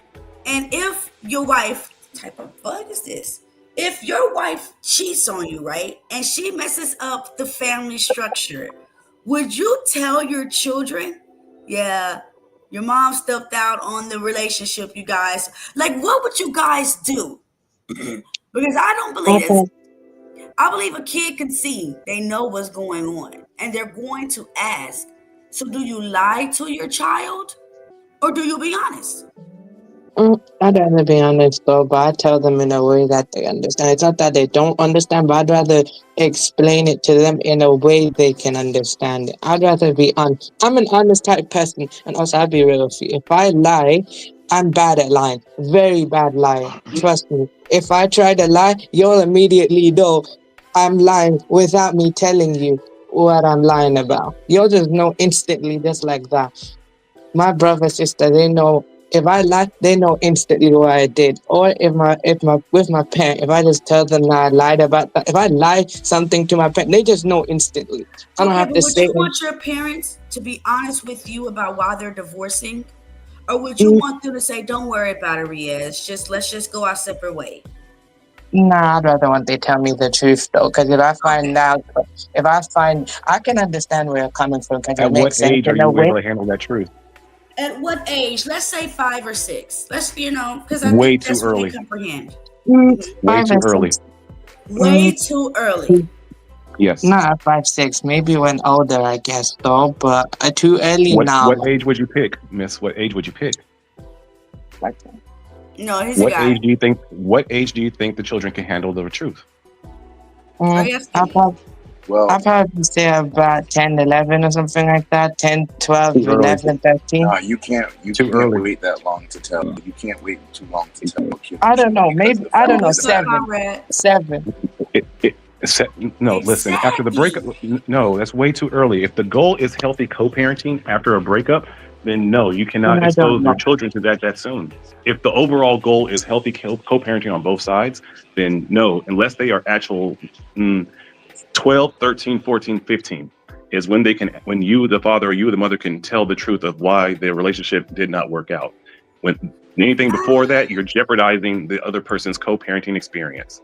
A: and if your wife, what type of bug is this? If your wife cheats on you, right, and she messes up the family structure, would you tell your children, yeah, your mom stepped out on the relationship, you guys? Like, what would you guys do? Because I don't believe this. I believe a kid can see, they know what's going on, and they're going to ask. So do you lie to your child, or do you be honest?
J: I'd rather be honest though, but I tell them in a way that they understand. It's not that they don't understand, but I'd rather explain it to them in a way they can understand it. I'd rather be honest. I'm an honest type person, and also I'll be real with you. If I lie, I'm bad at lying. Very bad liar. Trust me. If I try to lie, you'll immediately know I'm lying without me telling you what I'm lying about. You'll just know instantly, just like that. My brother, sister, they know. If I lie, they know instantly what I did. Or with my parent, if I just tell them that I lied about that, if I lie something to my parent, they just know instantly. I don't have to say.
A: Would you want your parents to be honest with you about why they're divorcing, or would you want them to say, "Don't worry about it, Riaz. Let's just go our separate way"?
J: Nah, I'd rather want they tell me the truth though, because if I find out, I can understand where you're coming from. Because
I: At what age are you able to handle that truth?
A: At what age? Let's say 5 or 6. Let's, because I
I: Way
A: think
I: too
A: that's what
I: early.
A: they comprehend.
I: Way too early.
A: Way too early.
I: Yes.
J: Not 5, 6. Maybe when older, I guess though, but too early now.
I: What age would you pick, Miss? What age would you pick?
A: No, he's a guy.
I: What age do you think the children can handle the truth?
J: I'll probably say about 10, 11 or something like that. 10, 12, 11, 13.
M: Nah, you can't wait that long to tell. You can't wait too long to tell a kid.
J: I don't know. Maybe, I don't know. 7. 7.
I: No, listen, after the breakup, no, that's way too early. If the goal is healthy co-parenting after a breakup, then no, you cannot expose your children to that soon. If the overall goal is healthy co-parenting on both sides, then no, unless they are actual 12, 13, 14, 15 is when when you, the father, or you, the mother, can tell the truth of why their relationship did not work out. When anything before that, you're jeopardizing the other person's co-parenting experience.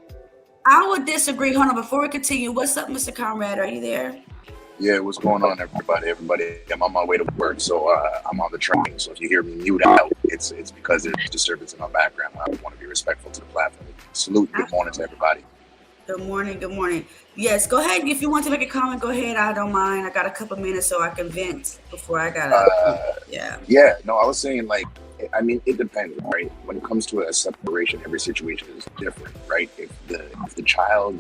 A: I would disagree. Hold on, before we continue, what's up, Mr. Conrad? Are you there?
M: Yeah, what's going on, everybody? I'm on my way to work, so I'm on the train. So if you hear me mute out, it's because there's disturbance in my background. I want to be respectful to the platform. Salute. Good morning to everybody.
A: Good morning. Good morning. Yes, go ahead. If you want to make a comment, go ahead. I don't mind. I got a couple minutes so I can vent before I gotta.
M: Yeah. No, I was saying it depends, right? When it comes to a separation, every situation is different, right? If the child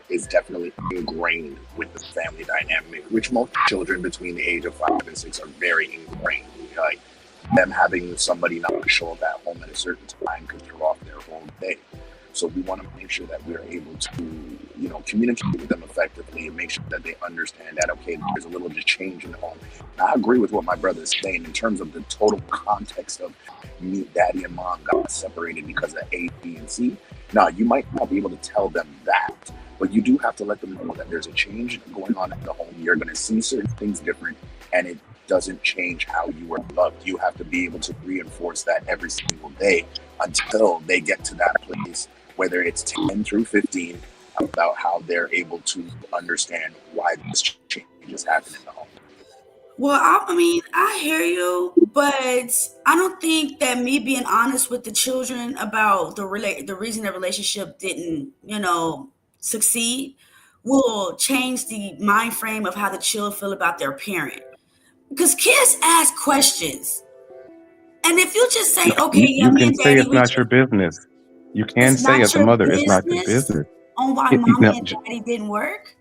M: is definitely ingrained with the family dynamic, which most children between the age of 5 and 6 are very ingrained. Like them having somebody not show up at home at a certain time could throw off their whole day. So we want to make sure that we're able to, communicate with them effectively and make sure that they understand that, okay, there's a little bit of change in the home. And I agree with what my brother is saying in terms of the total context of me, daddy, and mom got separated because of A, B, and C. Now, you might not be able to tell them that, but you do have to let them know that there's a change going on in the home. You're going to see certain things different, and it doesn't change how you were loved. You have to be able to reinforce that every single day until they get to that place, whether it's 10 through 15, about how they're able to understand why this change is happening in the home.
A: Well, I hear you, but I don't think that me being honest with the children about the reason the relationship didn't, succeed will change the mind frame of how the children feel about their parent. Because kids ask questions. And if you just say, okay,
I: you can say it's not your business. You can say as a mother, it's not your business.
A: On why mommy and daddy didn't work?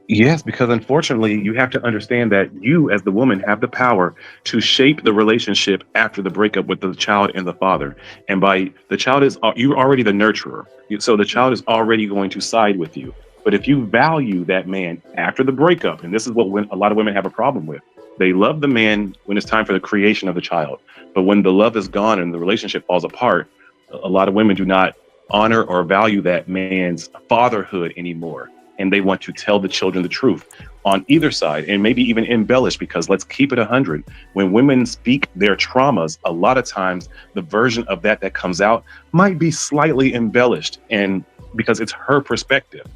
I: Yes, because unfortunately, you have to understand that you, as the woman, have the power to shape the relationship after the breakup with the child and the father. And by the child you're already the nurturer. So the child is already going to side with you. But if you value that man after the breakup, and this is what a lot of women have a problem with, they love the man when it's time for the creation of the child. But when the love is gone and the relationship falls apart, a lot of women do not honor or value that man's fatherhood anymore. And they want to tell the children the truth on either side, and maybe even embellish, because let's keep it 100. When women speak their traumas, a lot of times the version of that comes out might be slightly embellished, and because it's her perspective.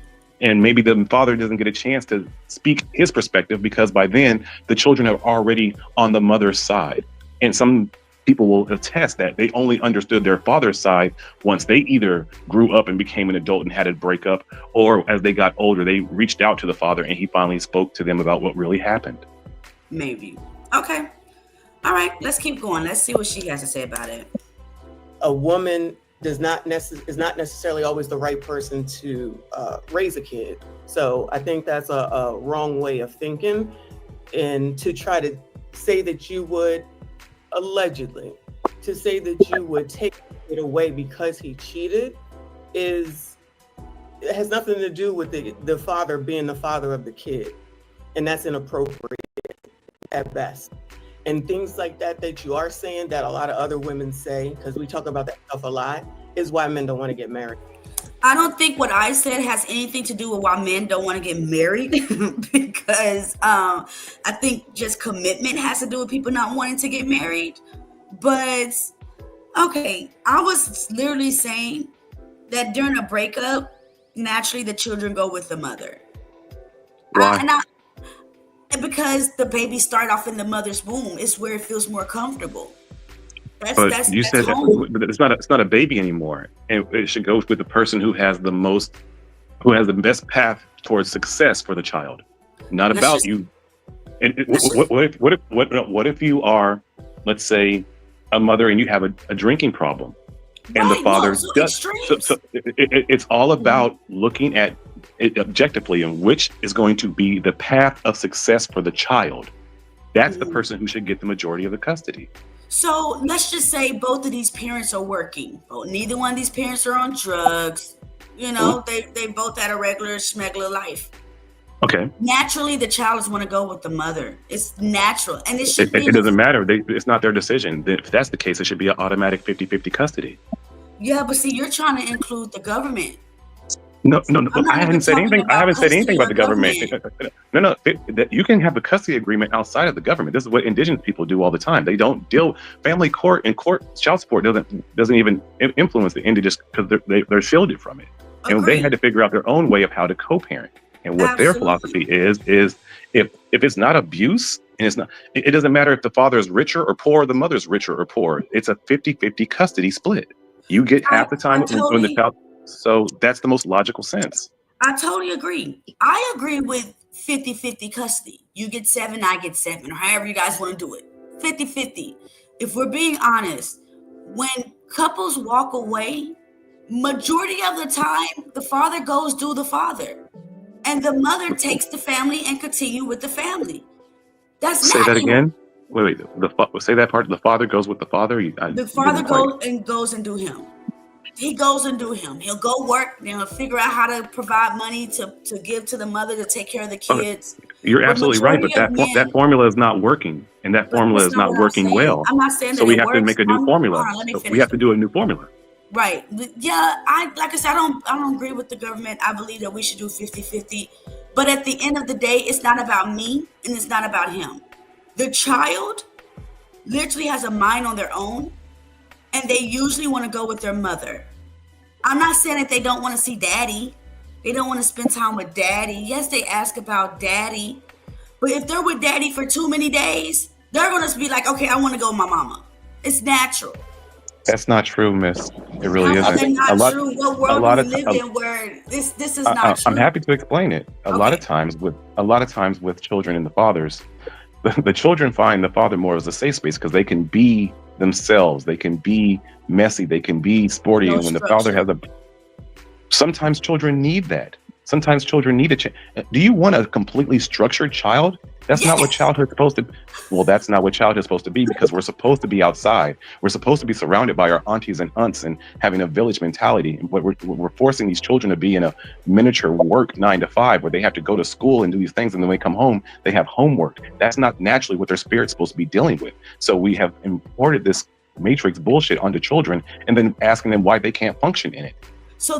I: And maybe the father doesn't get a chance to speak his perspective because by then the children are already on the mother's side. And some people will attest that they only understood their father's side once they either grew up and became an adult and had a breakup, or as they got older, they reached out to the father and he finally spoke to them about what really happened.
A: Maybe. Okay. All right, let's keep going. Let's see what she has to say about it.
L: A woman is not necessarily always the right person to raise a kid. So I think that's a wrong way of thinking. And to try to say that you would, allegedly, to say that you would take it away because he cheated it has nothing to do with the father being the father of the kid. And that's inappropriate at best. And things like that you are saying that a lot of other women say, because we talk about that stuff a lot, is why men don't want to get married.
A: I don't think what I said has anything to do with why men don't want to get married because I think just commitment has to do with people not wanting to get married. But okay, I was literally saying that during a breakup, naturally the children go with the mother.
I: Why?
A: Because the baby started off in the mother's womb. It's where it feels more comfortable.
I: But you said it's not a baby anymore. It should go with the person who has the best path towards success for the child, not about you. And what if you are, let's say, a mother and you have a drinking problem, and the father does? So it's all about looking at it objectively and which is going to be the path of success for the child. That's the person who should get the majority of the custody.
A: So let's just say both of these parents are working. Neither one of these parents are on drugs. You know, they both had a regular schmegular life.
I: Okay.
A: Naturally, the child is going to go with the mother. It's natural. And
I: it doesn't matter. It's not their decision. If that's the case, it should be an automatic 50-50 custody.
A: Yeah, but see, you're trying to include the government.
I: No. I haven't said anything. I haven't said anything about the government. No. You can have a custody agreement outside of the government. This is what indigenous people do all the time. They don't deal. Family court and child support doesn't even influence the indigenous because they're shielded from it. And they had to figure out their own way of how to co-parent. And what their philosophy is if it's not abuse and it's not, it doesn't matter if the father is richer or poor, the mother's richer or poor. It's a 50-50 custody split. You get half the time when the child. So that's the most logical sense.
A: I totally agree. I agree with 50-50 custody. You get 7, I get 7, or however you guys want to do it. 50-50. If we're being honest, when couples walk away, majority of the time, the father goes do the father. And the mother takes the family and continue with the family. That's
I: Say that again? Wait. Say that part. The father goes with the father?
A: The father goes and do him. He goes and do him. He'll go work. He'll figure out how to provide money to give to the mother to take care of the kids.
I: You're absolutely right, but that formula is not working, and that formula is not working well.
A: I'm not saying that.
I: So we have to make a new formula. We have to do a new formula.
A: Right. Yeah. Like I said, I don't agree with the government. I believe that we should do 50-50. But at the end of the day, it's not about me and it's not about him. The child literally has a mind on their own. And they usually want to go with their mother. I'm not saying that they don't want to see daddy. They don't want to spend time with daddy. Yes, they ask about daddy. But if they're with daddy for too many days, they're going to be like, okay, I want to go with my mama. It's natural.
I: That's not true, miss. It really isn't.
A: It's not true. What world do we live in where this is not true?
I: I'm happy to explain it. A lot of times with children and the fathers, the children find the father more as a safe space because they can be themselves. They can be messy. They can be sporty. And when the father has sometimes children need that. Sometimes children need a change. Do you want a completely structured child? That's not what childhood is supposed to. Well, that's not what childhood is supposed to be because we're supposed to be outside. We're supposed to be surrounded by our aunties and aunts and having a village mentality. But we're forcing these children to be in a miniature work 9 to 5 where they have to go to school and do these things. And then when they come home, they have homework. That's not naturally what their spirit's supposed to be dealing with. So we have imported this matrix bullshit onto children and then asking them why they can't function in it.
A: So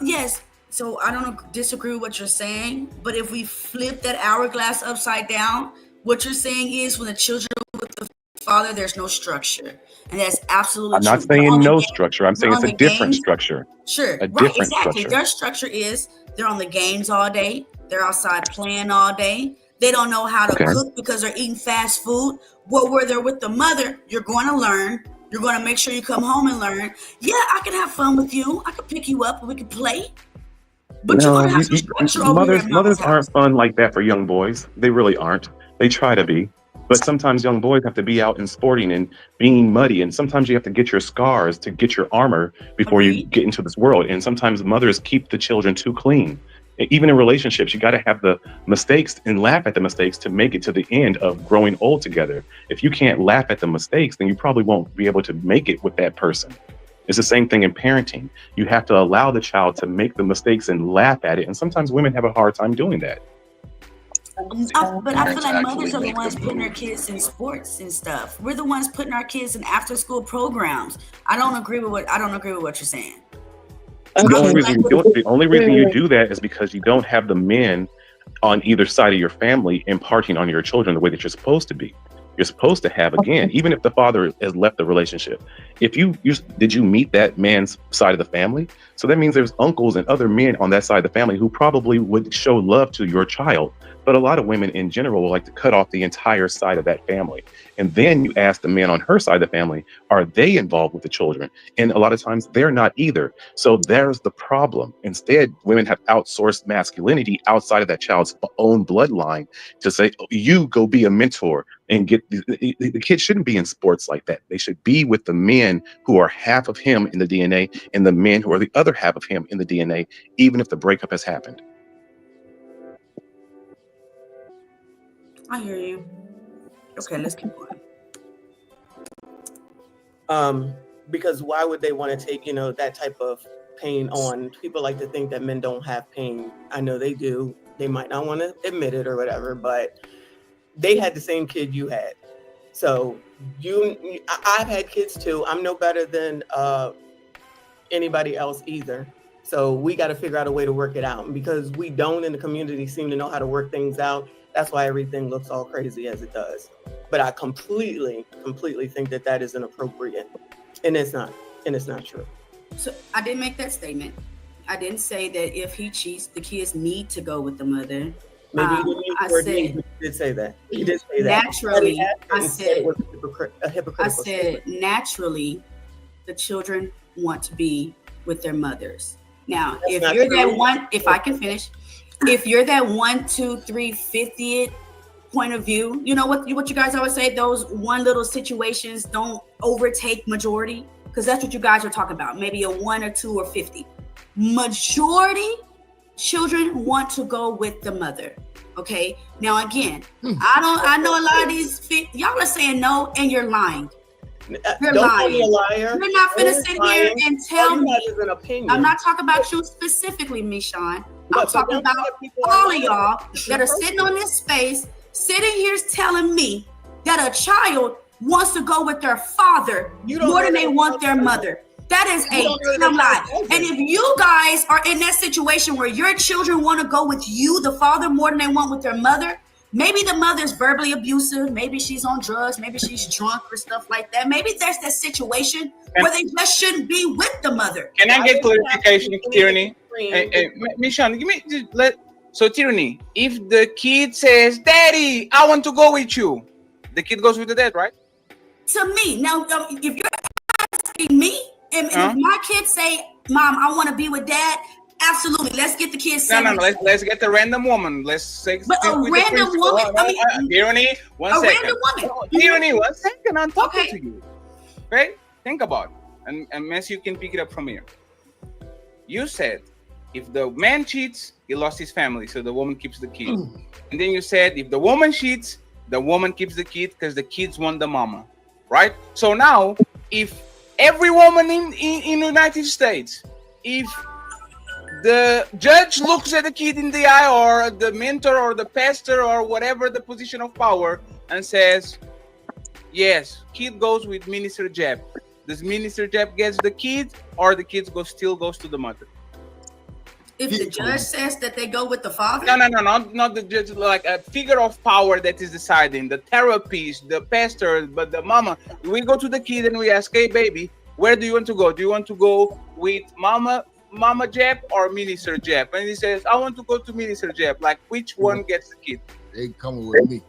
A: yes. So I don't disagree with what you're saying, but if we flip that hourglass upside down, what you're saying is when the children are with the father, there's no structure. And that's absolutely
I: I'm not saying no structure. I'm saying it's a different structure.
A: Sure.
I: A different
A: exactly.
I: structure.
A: Their structure is they're on the games all day. They're outside playing all day. They don't know how to cook because they're eating fast food. Well, where they're with the mother, you're going to learn. You're going to make sure you come home and learn. Yeah, I can have fun with you. I can pick you up and we can play. But
I: no, mothers aren't fun like that for young boys. They really aren't. They try to be, But sometimes young boys have to be out and sporting and being muddy. And sometimes you have to get your scars to get your armor before you get into this world. And sometimes mothers keep the children too clean. Even in relationships, you got to have the mistakes and laugh at the mistakes to make it to the end of growing old together. If you can't laugh at the mistakes, then you probably won't be able to make it with that person. It's the same thing in parenting. You have to allow the child to make the mistakes and laugh at it. And sometimes women have a hard time doing that.
A: But I feel like mothers are the ones putting their kids in sports and stuff. We're the ones putting our kids in after-school programs. I don't agree with what you're saying.
I: The only reason you do that is because you don't have the men on either side of your family imparting on your children the way that you're supposed to be. You're supposed to have, again, even if the father has left the relationship, if did you meet that man's side of the family? So that means there's uncles and other men on that side of the family who probably would show love to your child. But a lot of women in general will like to cut off the entire side of that family. And then you ask the man on her side of the family, are they involved with the children? And a lot of times they're not either. So there's the problem. Instead, women have outsourced masculinity outside of that child's own bloodline to say, oh, you go be a mentor and get the kids shouldn't be in sports like that. They should be with the men who are half of him in the DNA and the men who are the other half of him in the DNA, even if the breakup has happened.
A: I hear you. Okay, let's keep
L: going. Because why would they want to take, that type of pain on? People like to think that men don't have pain. I know they do. They might not want to admit it or whatever, but they had the same kid you had. So I've had kids too. I'm no better than anybody else either. So we got to figure out a way to work it out. And because we don't in the community seem to know how to work things out, that's why everything looks all crazy as it does. But I completely think that is inappropriate. And it's not true.
A: So I didn't make that statement. I didn't say that if he cheats, the kids need to go with the mother.
L: Maybe you did say that. You did say that.
A: Naturally, I said
L: it was a hypocritical statement.
A: Naturally, the children want to be with their mothers. Now,
L: That's
A: if
L: not
A: you're
L: true.
A: that one, if I can finish, if you're that 1, 2, 3, 50th point of view, you know what you guys always say, those one little situations don't overtake majority, because that's what you guys are talking about. Maybe a 1 or 2 or 50. Majority children want to go with the mother. Okay. Now again, I know a lot of these y'all are saying no, and you're lying. You're lying.
L: Be a liar.
A: You're not gonna sit here and tell me.
L: An opinion.
A: I'm not talking about you specifically, Michon. I'm talking about all of y'all that are sitting on this space, sitting here telling me that a child wants to go with their father more than they want their mother. That is a damn lie. And if you guys are in that situation where your children want to go with you, the father, more than they want with their mother, maybe the mother's verbally abusive, maybe she's on drugs, maybe she's drunk or stuff like that. Maybe there's that situation where they just shouldn't be with the mother.
E: Can I get clarification, Tyranny? Hey, Michon, so Tyranny, if the kid says, Daddy, I want to go with you, the kid goes with the dad, right?
A: To me. Now, if you're asking me, and if my kids say, Mom, I want to be with Dad, absolutely. Let's get the kids.
E: No. Let's get the random woman. Let's say.
A: But a random woman.
E: Tyranny, one second.
A: Random woman.
E: Tyranny, 1 second. I'm talking to you. Okay? Think about it. And unless you can pick it up from here. You said if the man cheats, he lost his family, so the woman keeps the kid. And then you said if the woman cheats, the woman keeps the kid because the kids want the mama, right? So now, if every woman in the United States, if the judge looks at the kid in the eye, or the mentor or the pastor or whatever the position of power, and says, yes, kid goes with Minister Jeb. Does Minister Jeb gets the kid, or the kid still goes to the mother?
A: If the judge says that they go with the father?
E: No, not the judge, like a figure of power that is deciding, the therapist, the pastor, but the mama. We go to the kid and we ask, hey, baby, where do you want to go? Do you want to go with Mama Jeb or Minister Jeb? And he says, I want to go to Minister Jeb. Like, which one gets the kid?
H: They coming with me.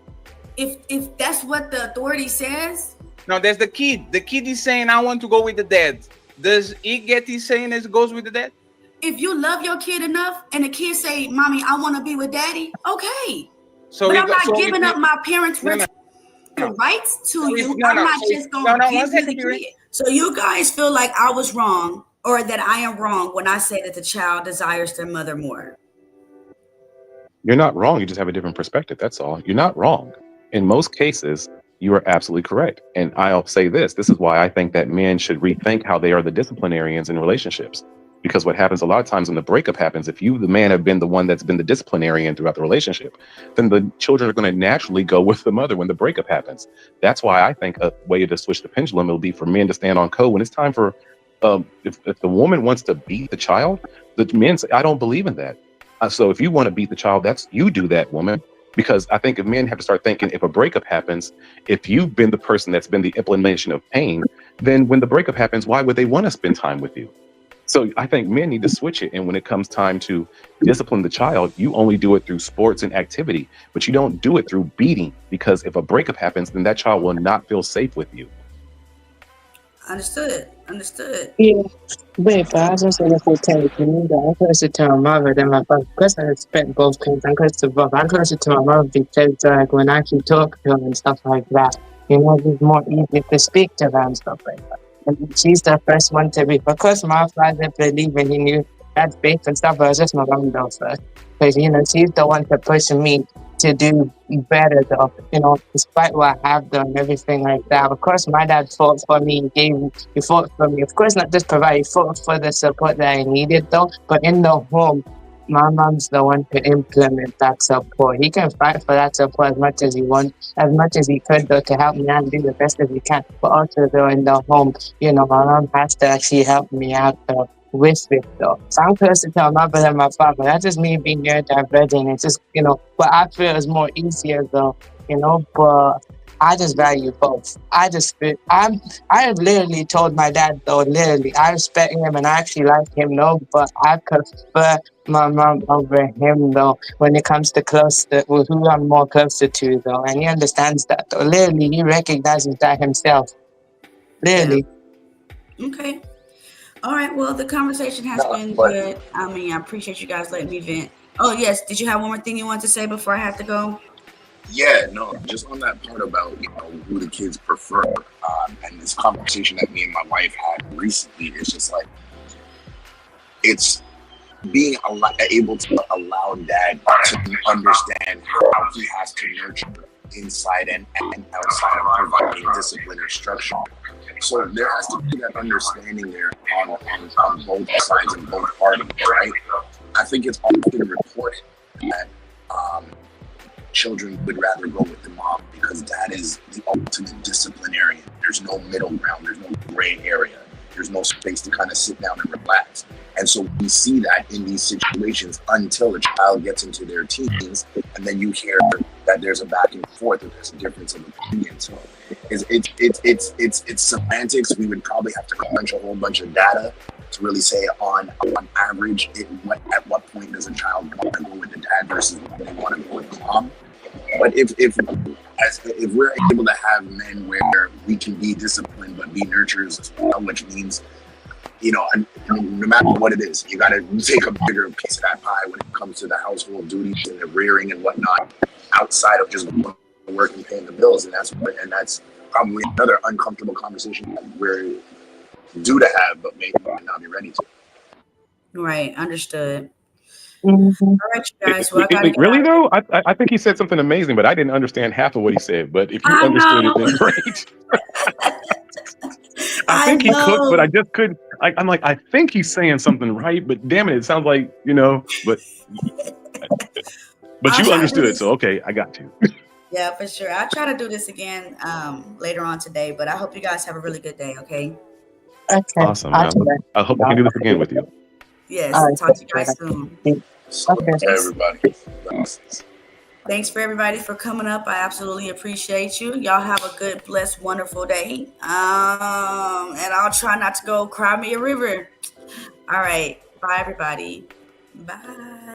A: If that's what the authority says?
E: No, there's the kid. The kid is saying, I want to go with the dad. Does he get his saying as goes with the dad?
A: If you love your kid enough and the kid say, Mommy, I want to be with Daddy, okay.
E: So
A: but I'm not giving up my parents' the rights to you.
E: No,
A: I'm
E: no,
A: not
E: so-
A: just going
E: no,
A: to
E: one
A: give you
E: second,
A: the
E: Kieran.
A: kid. So you guys feel like I was wrong, or that I am wrong when I say that the child desires their mother more.
I: You're not wrong. You just have a different perspective. That's all. You're not wrong. In most cases, you are absolutely correct. And I'll say this. This is why I think that men should rethink how they are the disciplinarians in relationships. Because what happens a lot of times when the breakup happens, if you, the man, have been the one that's been the disciplinarian throughout the relationship, then the children are going to naturally go with the mother when the breakup happens. That's why I think a way to switch the pendulum will be for men to stand on code when it's time for, if the woman wants to beat the child, the men say, I don't believe in that. So if you want to beat the child, that's you do that, woman. Because I think if men have to start thinking, if a breakup happens, if you've been the person that's been the implementation of pain, then when the breakup happens, why would they want to spend time with you? So I think men need to switch it. And when it comes time to discipline the child, you only do it through sports and activity, but you don't do it through beating, because if a breakup happens, then that child will not feel safe with you.
A: Understood.
J: Yeah. Wait, but I was also going to tell you that I'm closer to my mother than my father. Because I respect both kids. I'm closer to both. I'm closer to my mother because like when I can talk to her and stuff like that, you know, it's more easy to speak to her and stuff like that. And she's the first one to be, because my father believed and he knew that's faith and stuff, but it was just my mom though first. Because, you know, she's the one to push me to do better though, you know, despite what I have done and everything like that. Of course, my dad fought for me, he fought for me. Of course, not just provide, he fought for the support that I needed though, but in the home, my mom's the one to implement that support. He can fight for that support as much as he wants, as much as he could though, to help me out and do the best as he can. But also though, in the home, you know, my mom has to actually help me out though. With it though. So I'm closer to my mother than my father. That's just me being neurodivergent. It's just, you know, but I feel it's more easier though, you know, but I just value both. I have literally told my dad though, literally, I respect him and I actually like him though, but I prefer my mom over him though, when it comes to who I'm more closer to though. And he understands that though. Literally, he recognizes that himself. Literally.
A: Yeah. Okay. All right. Well, the conversation has been good. I mean, I appreciate you guys letting me vent. Oh, yes. Did you have one more thing you want to say before I have to go?
M: Yeah, no, just on that part about, you know, who the kids prefer, and this conversation that me and my wife had recently, it's just like, it's being able to allow dad to understand how he has to nurture inside and outside of providing discipline or structure. So there has to be that understanding there on both sides and both parties, right? I think it's often reported that children would rather go with the mom because dad is the ultimate disciplinarian. There's no middle ground. There's no gray area. There's no space to kind of sit down and relax. And so we see that in these situations until the child gets into their teens, and then you hear that there's a back and forth, or there's a difference of opinion. So it's semantics. We would probably have to crunch a whole bunch of data to really say on average, at what point does a child want to go with the dad versus when they want to go with the mom. But if we're able to have men where we can be disciplined but be nurturers as well, which means, you know, I mean, no matter what it is, you got to take a bigger piece of that pie when it comes to the household duties and the rearing and whatnot, outside of just going to work and paying the bills. And that's probably another uncomfortable conversation that we're due to have, but maybe might not be ready to.
A: Right, understood.
J: Mm-hmm.
A: All right, you guys. Well,
I: Really though, I think he said something amazing, but I didn't understand half of what he said. But if you understood it, then great. I think he cooked, but I just couldn't. I'm like, I think he's saying something right, but damn it sounds like, you know. But you understood, so okay, I got you.
A: Yeah, for sure. I'll try to do this again later on today, but I hope you guys have a really good day. Okay.
J: Okay.
I: Awesome. I hope I can do this again with you.
A: Yes. Talk to you guys soon.
J: Okay.
M: Everybody.
A: Thanks for everybody for coming up. I absolutely appreciate you. Y'all have a good, blessed, wonderful day. And I'll try not to go cry me a river. All right. Bye, everybody. Bye.